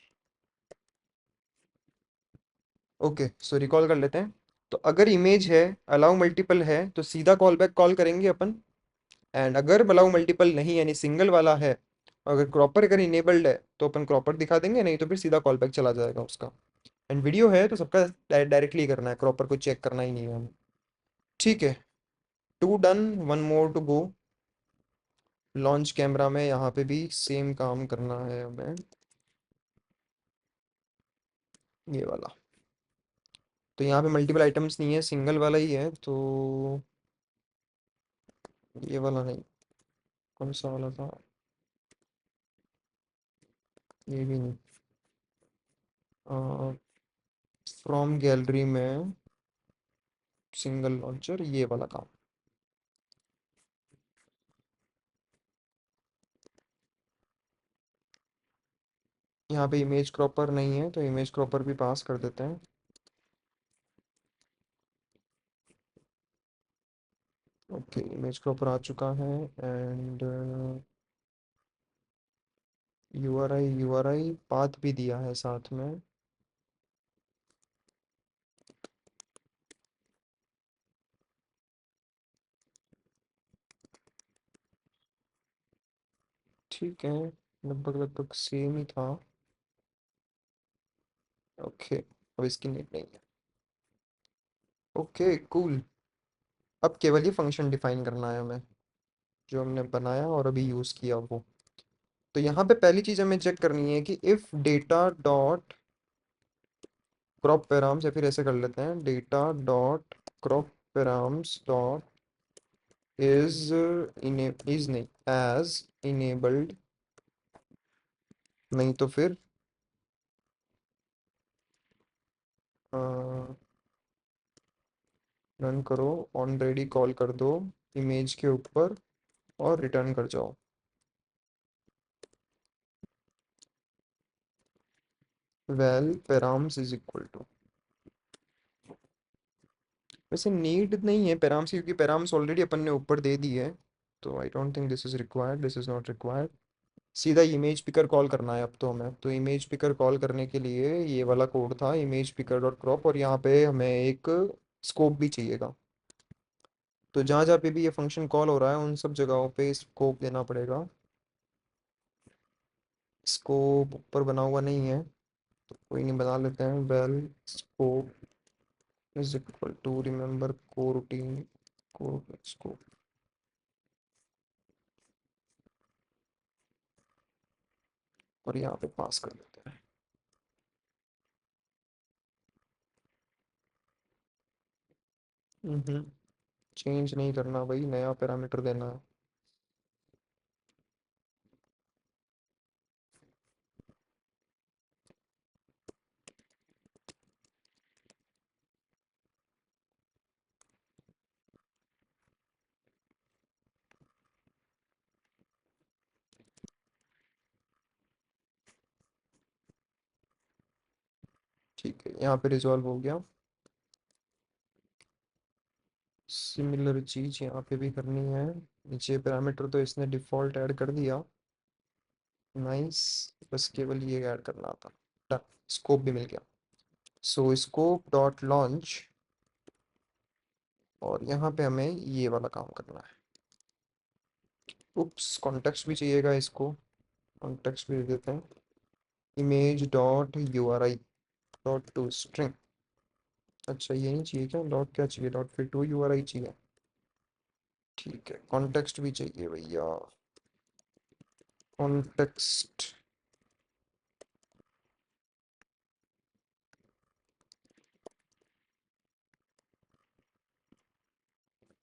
[SPEAKER 1] ओके, सो रिकॉल कर लेते हैं। तो अगर इमेज है, अलाउ मल्टीपल है, तो सीधा कॉल बैक कॉल करेंगे अपन। एंड अगर अलाउ मल्टीपल नहीं यानी सिंगल वाला है, अगर क्रॉपर अगर इनेबल्ड है तो अपन क्रॉपर दिखा देंगे, नहीं तो फिर सीधा कॉल बैक चला जाएगा उसका। एंड वीडियो है तो सबका डायरेक्टली करना है, क्रॉपर को चेक करना ही नहीं है हमें। ठीक है, two done, one more to go. Launch camera में यहाँ पे भी सेम काम करना है हमें, ये वाला। तो यहाँ पे मल्टीपल आइटम्स नहीं है, सिंगल वाला ही है, तो ये वाला नहीं, कौन सा वाला था, ये भी नहीं। फ्रॉम गैलरी में सिंगल लॉन्चर, ये वाला काम। यहाँ पे इमेज क्रॉपर नहीं है तो इमेज क्रॉपर भी पास कर देते हैं। ओके, इमेज क्रॉपर आ चुका है। एंड यूआरआई पाथ भी दिया है साथ में। ठीक है, लगभग लगभग सेम ही था। ओके, अब इसकी नीड नहीं है। ओके कूल, अब केवल ये फंक्शन डिफाइन करना है हमें, जो हमने बनाया और अभी यूज़ किया वो। तो यहाँ पे पहली चीज़ हमें चेक करनी है कि if data dot crop params, या फिर ऐसे कर लेते हैं, data dot crop params dot is नहीं, एज इनेबल्ड, नहीं तो फिर रन करो, ऑलरेडी कॉल कर दो इमेज के ऊपर और रिटर्न कर जाओ। Val params is equal to, वैसे नीड नहीं है पैराम्स की, क्योंकि पैराम्स ऑलरेडी अपन ने ऊपर दे दी है, तो I don't think this is required, this is not required. सीधा इमेज पिकर कॉल करना है अब तो हमें। तो इमेज पिकर कॉल करने के लिए ये वाला कोड था, इमेज पिकर डॉट क्रॉप, और यहाँ पे हमें एक स्कोप भी चाहिएगा। तो जहाँ जहाँ पे भी ये फंक्शन कॉल हो रहा है उन सब जगहों पे स्कोप देना पड़ेगा। स्कोप ऊपर बना हुआ नहीं है तो कोई नहीं, बना लेते हैं। Val scope is equal to, remember को रूटीन को स्कोप, और यहाँ पे पास कर देते हैं। चेंज नहीं करना भाई, नया पैरामीटर देना है। ठीक है, यहाँ पे रिजॉल्व हो गया। सिमिलर चीज यहाँ पे भी करनी है। नीचे पैरामीटर तो इसने डिफॉल्ट ऐड कर दिया, नाइस। बस केवल ये ऐड करना था, डन। स्कोप भी मिल गया। सो स्कोप डॉट लॉन्च, और यहाँ पे हमें ये वाला काम करना है। उप्स, कॉन्टेक्स्ट भी चाहिएगा इसको, कॉन्टेक्स्ट भी दे देते हैं। Image dot U are I dot to string. अच्छा ये नहीं चाहिए क्या, डॉट क्या चाहिए, डॉट फिर टू यू आर आई चाहिए। ठीक है, कॉन्टेक्स्ट भी चाहिए भैया, कॉन्टेक्स्ट।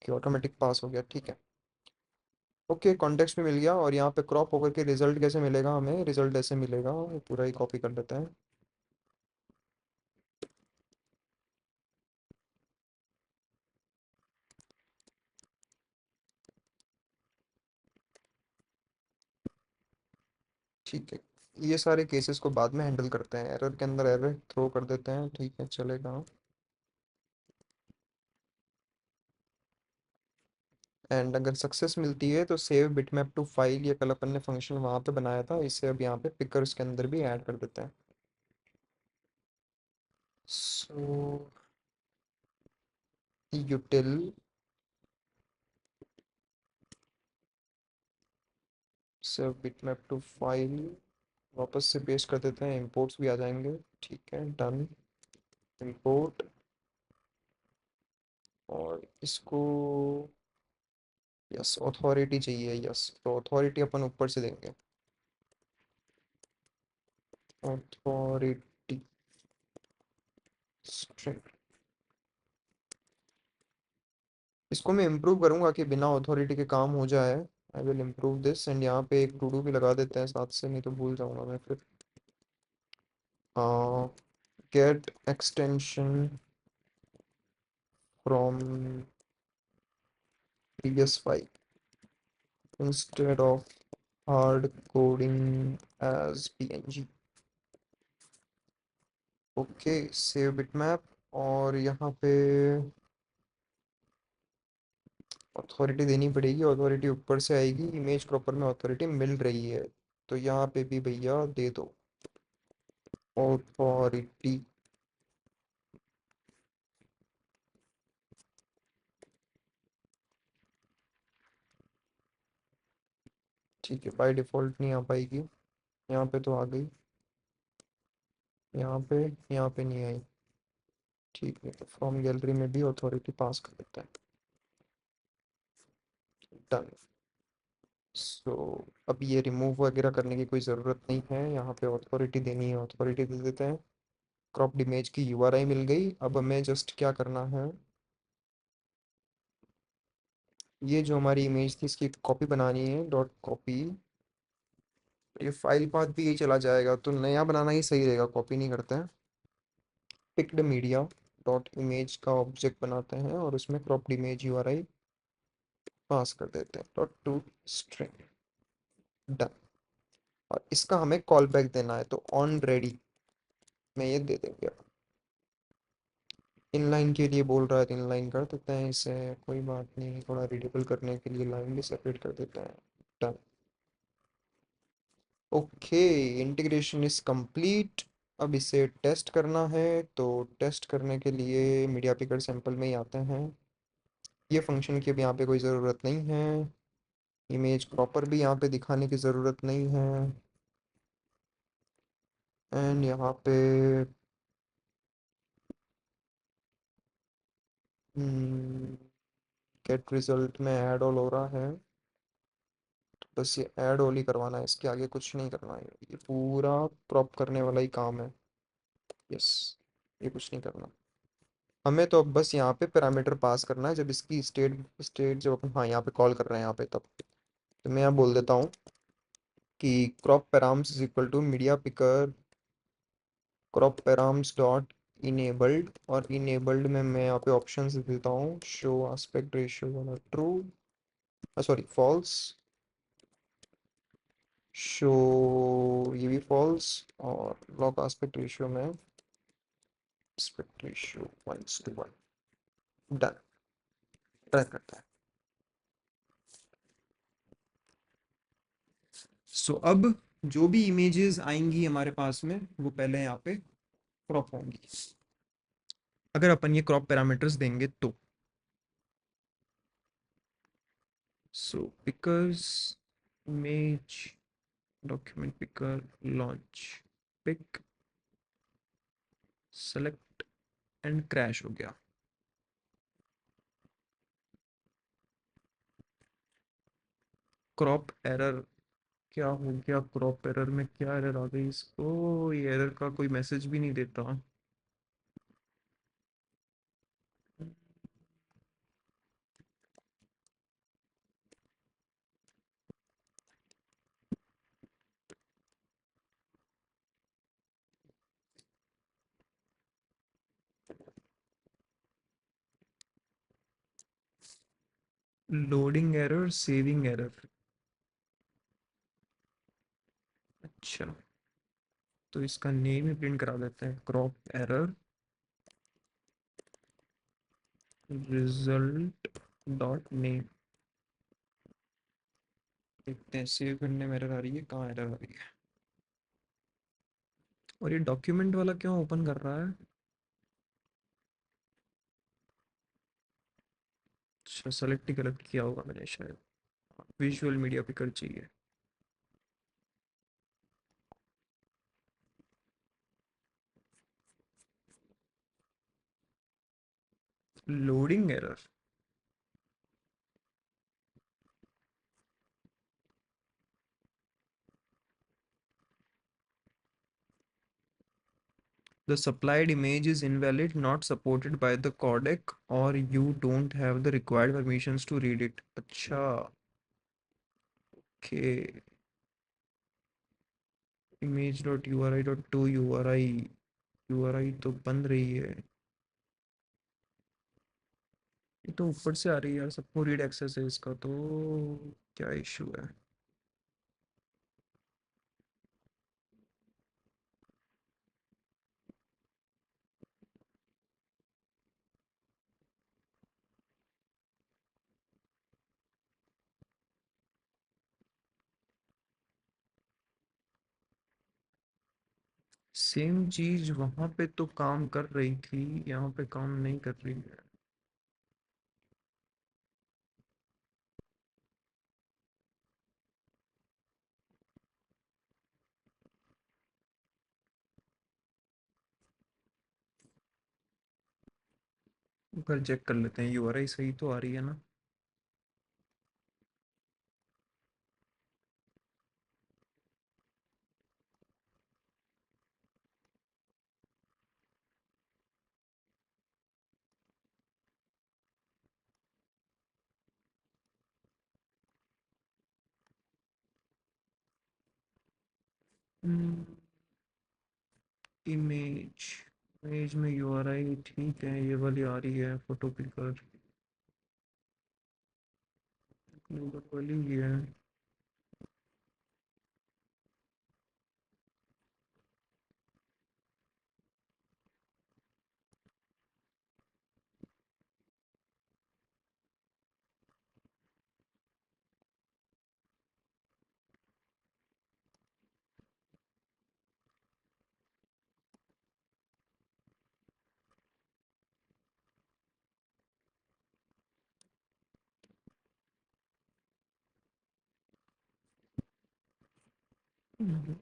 [SPEAKER 1] कि ऑटोमेटिक पास हो गया, ठीक है। ओके, कॉन्टेक्स्ट भी मिल गया, और यहाँ पे क्रॉप होकर के रिजल्ट कैसे मिलेगा हमें, रिजल्ट ऐसे मिलेगा, ये पूरा ही कॉपी कर लेते हैं। ठीक है, ये सारे केसेस को बाद में हैंडल करते हैं, एरर के अंदर एरर थ्रो कर देते हैं, ठीक है चलेगा। एंड अगर सक्सेस मिलती है तो सेव बिटमैप टू फाइल, ये कल अपन ने फंक्शन वहाँ पे बनाया था, इसे अब यहाँ पे पिकर्स के अंदर भी ऐड कर देते हैं। So util save bitmap to file, वापस से पेस्ट कर देते हैं, इंपोर्ट्स भी आ जाएंगे, ठीक है डन। इंपोर्ट, और इसको यस अथॉरिटी चाहिए, यस तो अथॉरिटी अपन ऊपर से देंगे, अथॉरिटी स्ट्रिंग। इसको मैं इम्प्रूव करूंगा कि बिना अथॉरिटी के काम हो जाए। I will improve this, and यहाँ पे एक टू डू भी लगा देते हैं साथ से, नहीं तो भूल जाऊंगा मैं फिर। Get extension from previous file instead of hard coding as png। Okay, save bitmap, और यहाँ पे अथॉरिटी देनी पड़ेगी, अथॉरिटी ऊपर से आएगी, इमेज प्रॉपर में अथॉरिटी मिल रही है, तो यहाँ पे भी भैया दे दो अथॉरिटी। ठीक है, बाय डिफ़ॉल्ट नहीं आ पाएगी, यहाँ पे तो आ गई, यहाँ पे, यहाँ पे नहीं आई। ठीक है, तो फ्रॉम गैलरी में भी अथॉरिटी पास कर देते हैं, डन। सो अब ये रिमूव वगैरह करने की कोई ज़रूरत नहीं है, यहाँ पे अथॉरिटी देनी है, अथॉरिटी दे देते हैं। क्रॉप्ड इमेज की यूआरआई मिल गई, अब हमें जस्ट क्या करना है, ये जो हमारी इमेज थी इसकी कॉपी बनानी है, डॉट कॉपी। ये फाइल पाथ भी यही चला जाएगा, तो नया बनाना ही सही रहेगा, कॉपी नहीं करते हैं। पिक्ड मीडिया डॉट इमेज का ऑब्जेक्ट बनाते हैं, और उसमें क्रॉप्ड इमेज यूआरआई पास कर देते हैं, डॉट टू स्ट्रिंग, डन। और इसका हमें कॉल बैक देना है, तो ऑन रेडी में ये दे देंगे। इनलाइन के लिए बोल रहा है तो इनलाइन कर देते हैं इसे, कोई बात नहीं, थोड़ा रीडेबल करने के लिए लाइन भी सेपरेट कर देते हैं, done. Okay, integration is complete. अब इसे टेस्ट करना है, तो टेस्ट करने के लिए मीडिया पिकर सैंपल में ही आते हैं, ये फंक्शन की अब यहाँ पे कोई ज़रूरत नहीं है, इमेज प्रॉपर भी यहाँ पे दिखाने की ज़रूरत नहीं है, एंड यहाँ पे गेट रिजल्ट में ऐड ऑल हो रहा है, बस ये ऐड ऑल ही करवाना है, इसके आगे कुछ नहीं करना है, ये पूरा क्रॉप करने वाला ही काम है, यस, ये कुछ नहीं करना हमें, तो अब बस यहाँ पे पैरामीटर पास करना है, जब इसकी स्टेट स्टेट जब अपन हाँ यहाँ पे कॉल कर रहे हैं यहाँ पे, तब तो मैं यहाँ बोल देता हूँ कि crop params is equal to media picker crop params dot enabled, और इनेबल्ड में मैं यहाँ पे ऑप्शन देता हूँ, शो एस्पेक्ट रेशियो वाला ट्रू, सॉरी फॉल्स, शो ये भी फॉल्स, और लॉक एस्पेक्ट रेशियो में एस्पेक्ट रेशियो 1:1, डन। ट्राई करता है। सो अब जो भी इमेजेस आएंगी हमारे पास में, वो पहले यहाँ पे क्रॉप होंगी, अगर अपन ये क्रॉप पैरामीटर्स देंगे तो। So pickers image document picker launch pick select and crash हो गया। क्रॉप एरर क्या हो गया? क्रॉप एरर में क्या एरर आ गई इसको? ये एरर का कोई मैसेज भी नहीं देता। Loading error saving error. अच्छा, तो इसका नेम ही प्रिंट करा देते हैं, crop error result dot name. देखते हैं सेव करने में एरर आ रही है, कहाँ एरर आ रही है। और ये डॉक्यूमेंट वाला क्यों ओपन कर रहा है? अच्छा, सेलेक्ट ही गलत किया होगा मैंने शायद। विजुअल मीडिया पिकर चाहिए। Loading error. The supplied image is invalid, not supported by the codec, or you don't have the required permissions to read it. अच्छा, okay. image.uri.to URI तो बंद रही है। ये तो ऊपर से आ रही है यार, सबको रीड एक्सेस है इसका, तो क्या इशू है? सेम चीज वहां पे तो काम कर रही थी, यहाँ पे काम नहीं कर रही है। एक बार चेक कर लेते हैं, यूआरआई सही तो आ रही है ना? इमेज इमेज में यूआरआई ठीक है, ये वाली आ रही है, फोटो पिकर ग्लोबल वाली ही है। हम्म,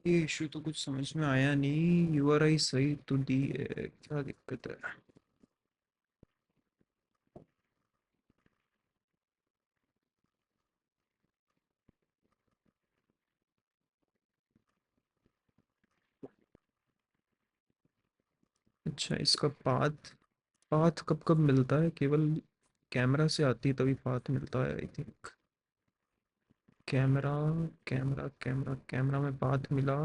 [SPEAKER 1] ये इशू तो कुछ समझ में आया नहीं, यूआरआई सही तो दी है, क्या दिक्कत है? अच्छा, इसका पाथ पाथ कब कब मिलता है? केवल कैमरा से आती है तभी पाथ मिलता है I think. Camera camera camera camera में पाथ मिला।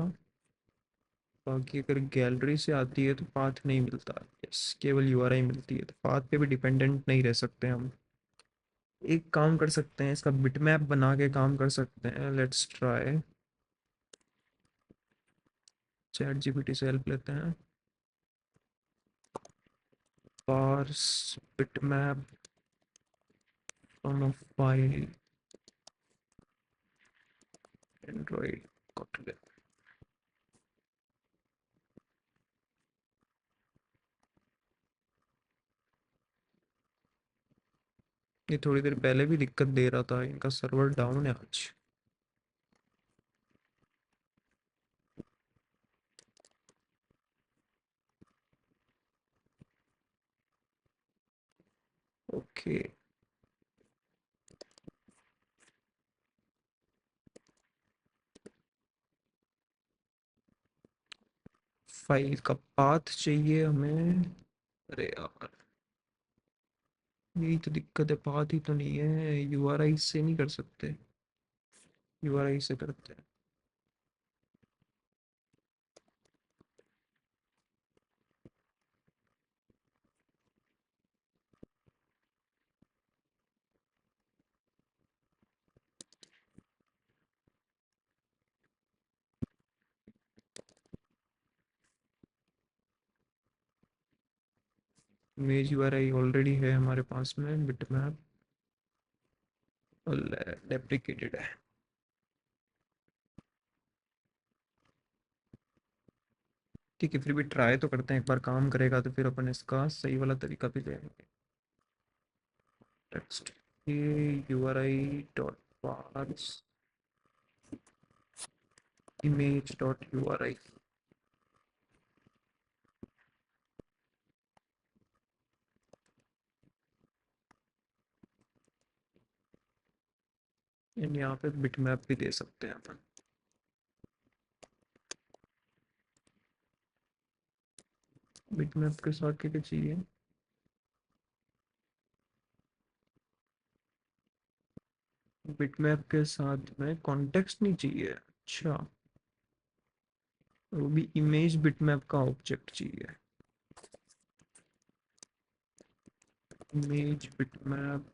[SPEAKER 1] बाकी अगर गैलरी से आती है तो पाथ नहीं मिलता। यस, केवल यूआरआई मिलती है, तो पाथ पे भी डिपेंडेंट नहीं रह सकते हम। एक काम कर सकते हैं, इसका बिटमैप बना के काम कर सकते हैं। Let's try. चैट जीपीटी से हेल्प लेते हैं। Parse bitmap from a file Android Kotlin. ये थोड़ी देर पहले भी दिक्कत दे रहा था, इनका सर्वर डाउन है आज। ओके। फाइल का पाथ चाहिए हमें। अरे यार, यही तो दिक्कत है, पाथ ही तो नहीं है। यूआरआई से नहीं कर सकते, यूआरआई से करते हैं। इमेज यूआरआई ऑलरेडी है हमारे पास में, बिटमैप डेप्रिकेटेड है। ठीक है, फिर भी ट्राई तो करते हैं, एक बार काम करेगा तो फिर अपन इसका सही वाला तरीका भी लेंगे। टेक्स्ट ये URI dot parse image dot URI. And यहाँ पे बिटमैप भी दे सकते हैं अपन। बिटमैप के साथ क्या क्या चाहिए? बिटमैप के साथ में कॉन्टेक्स्ट नहीं चाहिए? अच्छा, वो भी इमेज बिटमैप का ऑब्जेक्ट चाहिए। Image bitmap.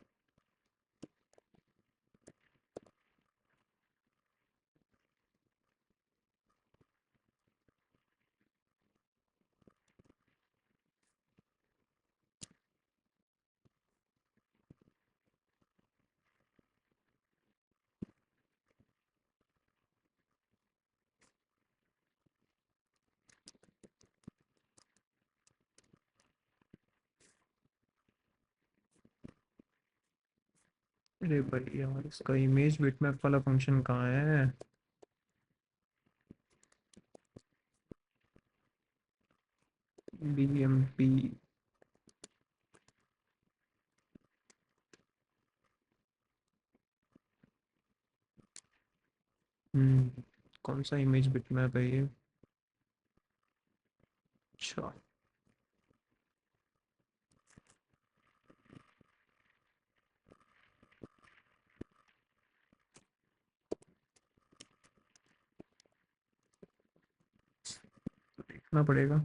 [SPEAKER 1] अरे भाई यार, इसका इमेज बिटमैप वाला फंक्शन कहाँ है? बीएमपी। कौन सा इमेज बिटमैप है ये? अच्छा, देखना पड़ेगा।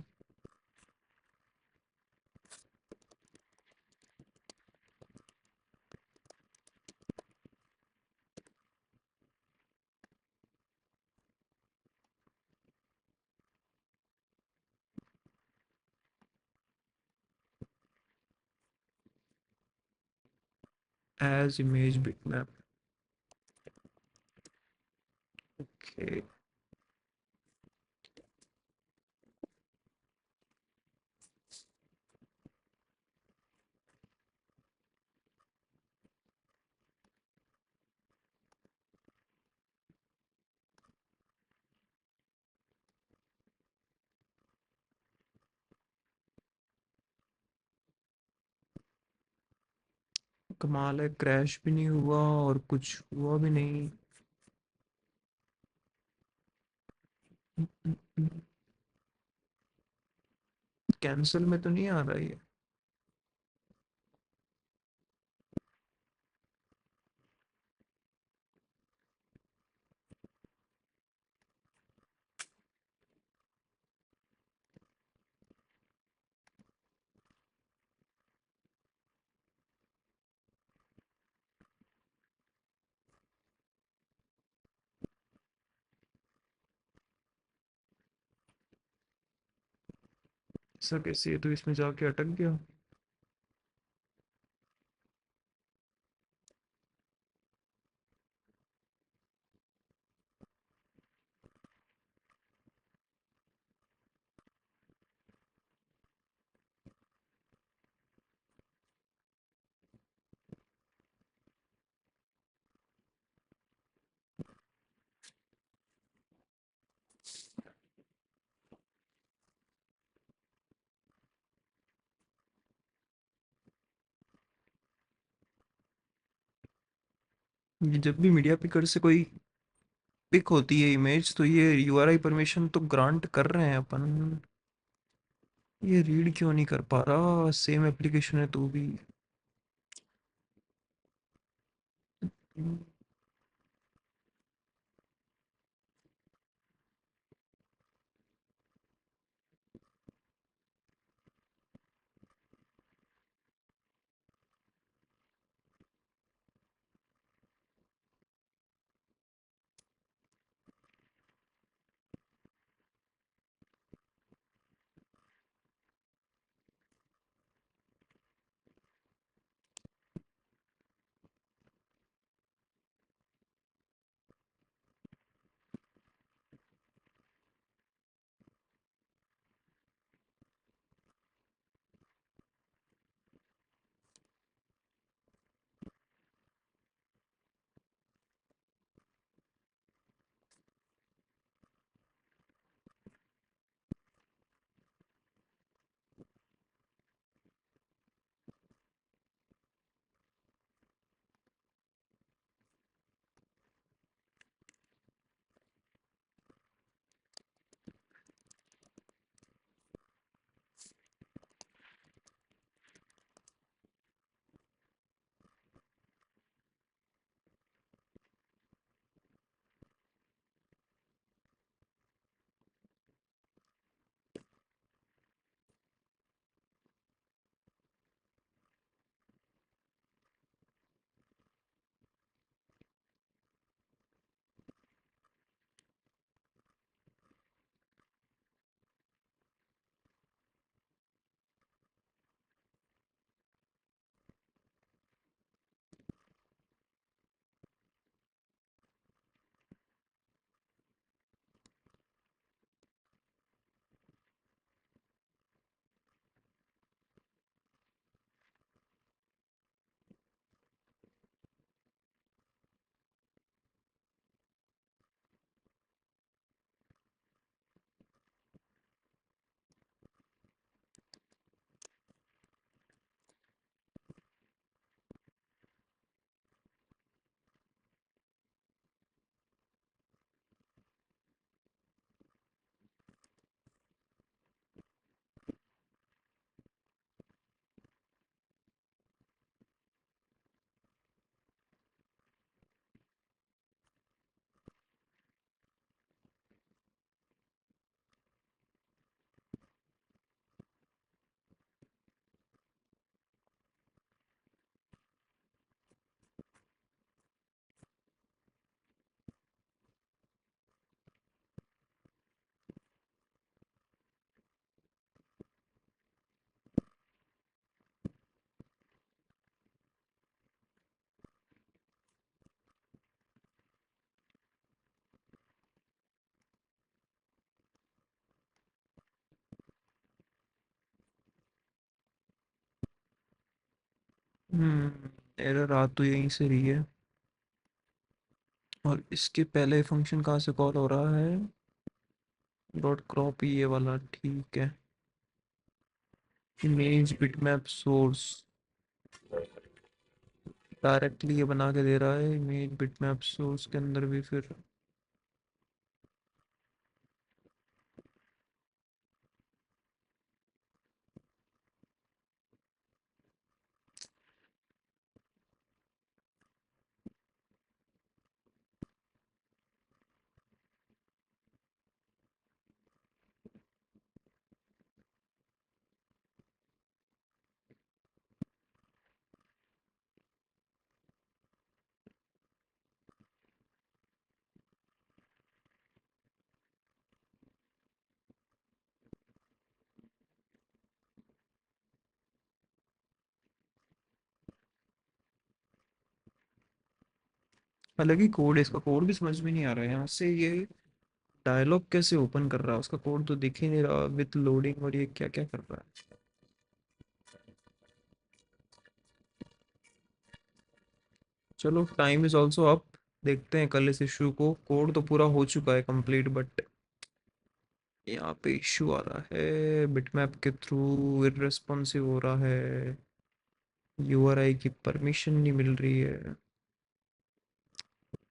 [SPEAKER 1] As image bitmap. ओके। कमाल है, क्रैश भी नहीं हुआ और कुछ हुआ भी नहीं। कैंसिल में तो नहीं आ रहा ये। ऐसा कैसे, ये तो इसमें जाके अटक गया। ये जब भी मीडिया पिकर से कोई पिक होती है इमेज, तो ये यूआरआई परमिशन तो ग्रांट कर रहे हैं अपन। ये रीड क्यों नहीं कर पा रहा, सेम एप्लीकेशन है तो भी। एरर आ तो यहीं से रही है। और इसके पहले फंक्शन कहाँ से कॉल हो रहा है? डॉट क्रॉप, ये वाला ठीक है। Image bitmap source. डायरेक्टली ये बना के दे रहा है इमेज बिटमैप, सो उसके अंदर भी फिर अलग ही कोड है। इसका कोड भी समझ में नहीं आ रहा है यहाँ से। ये डायलॉग कैसे ओपन कर रहा है? उसका कोड तो दिख ही नहीं रहा विथ लोडिंग, और ये क्या क्या कर रहा है? चलो, टाइम इज ऑल्सो अप। देखते हैं कल इस इशू को। कोड तो पूरा हो चुका है कंप्लीट, बट यहाँ पे इशू आ रहा है बिटमैप के थ्रू, इररेस्पॉन्सिव हो रहा है, यूआरआई की परमिशन नहीं मिल रही है।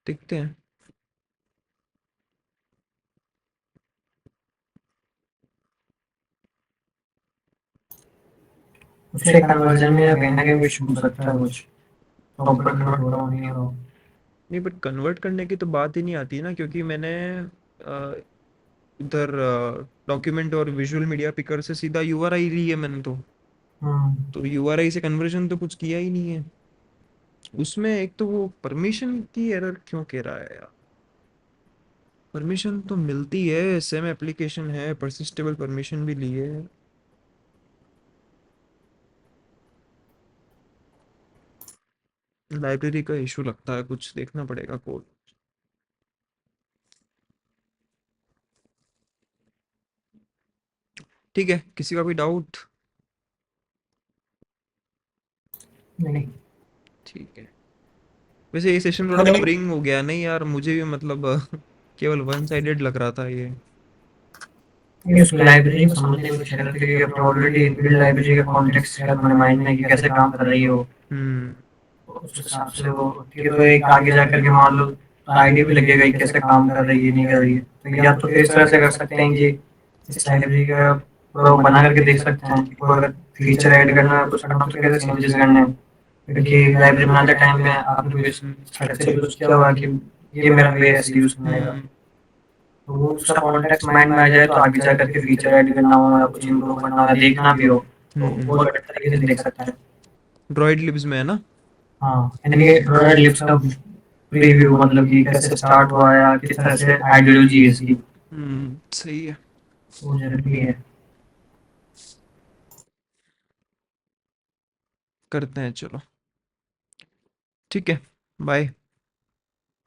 [SPEAKER 1] देखते हैं।
[SPEAKER 2] उसके कन्वर्जन में कहीं ना कहीं कुछ हो सकता है, कुछ प्रॉपर कन्वर्ट हो रहा हो नहीं हो रहा हो।
[SPEAKER 1] नहीं, बट कन्वर्ट करने की तो बात ही नहीं आती ना, क्योंकि मैंने इधर डॉक्यूमेंट और विजुअल मीडिया पिकर से सीधा यूआरआई ली है मैंने तो यूआरआई से कन्वर्जन तो कुछ किया ही नहीं है उसमें। एक तो वो परमिशन की एरर क्यों कह रहा है यार? परमिशन तो मिलती है, सेम एप्लीकेशन है, परसिस्टेबल परमिशन भी ली है। लाइब्रेरी का इशू लगता है, कुछ देखना पड़ेगा कोड। ठीक है, किसी का भी डाउट?
[SPEAKER 2] नहीं,
[SPEAKER 1] ठीक है। वैसे ये सेशन थोड़ा बोरिंग हो गया नहीं यार? मुझे भी मतलब केवल वन साइडेड लग रहा था ये।
[SPEAKER 2] नहीं उसको लाइब्रेरी को समझने में कुछ हेल्प, क्योंकि अपने ऑलरेडी बिल्ड लाइब्रेरी का कॉन्टेक्स्ट है हमारे माइंड में कि कैसे काम कर रही है वो।
[SPEAKER 1] हम्म।
[SPEAKER 2] उस हिसाब से वो ठीक है, तो एक आगे जाकर के मान लो आइडिया भी लगेगा कि कैसे काम कर रही है नहीं कर रही है, तो या तो फिर इस तरह से कर सकते हैं कि इस लाइब्रेरी का पूरा वो बना करके देख सकते हैं कि कोई अगर फीचर ऐड करना है, कुछ करना हो तो कैसे चेंजेस करने हैं। क्योंकि लाइब्रेरी बनाते टाइम में आपने कोई स्ट्रक्चर यूज किया होगा कि ये मेरा वे ऐसे यूज करने का,
[SPEAKER 1] हम्म।
[SPEAKER 2] तो वो उसका कॉन्टेक्स्ट माइंड में आ जाए तो आगे जा करके फीचर ऐड करना हो या कुछ इम्प्रूव करना हो या देखना भी हो तो
[SPEAKER 1] हम्म।
[SPEAKER 2] बहुत बेटर तरीके से देख सकता है।
[SPEAKER 1] ड्रॉइड लिब्स में है ना?
[SPEAKER 2] हाँ, यानी कि रॉयल लिप्स का प्रीव्यू, मतलब कि कैसे स्टार्ट हुआ या किस तरह से आइडियोलॉजी है इसकी,
[SPEAKER 1] सही है।
[SPEAKER 2] वो जरूरी है।
[SPEAKER 1] करते हैं, चलो। ठीक है, बाय।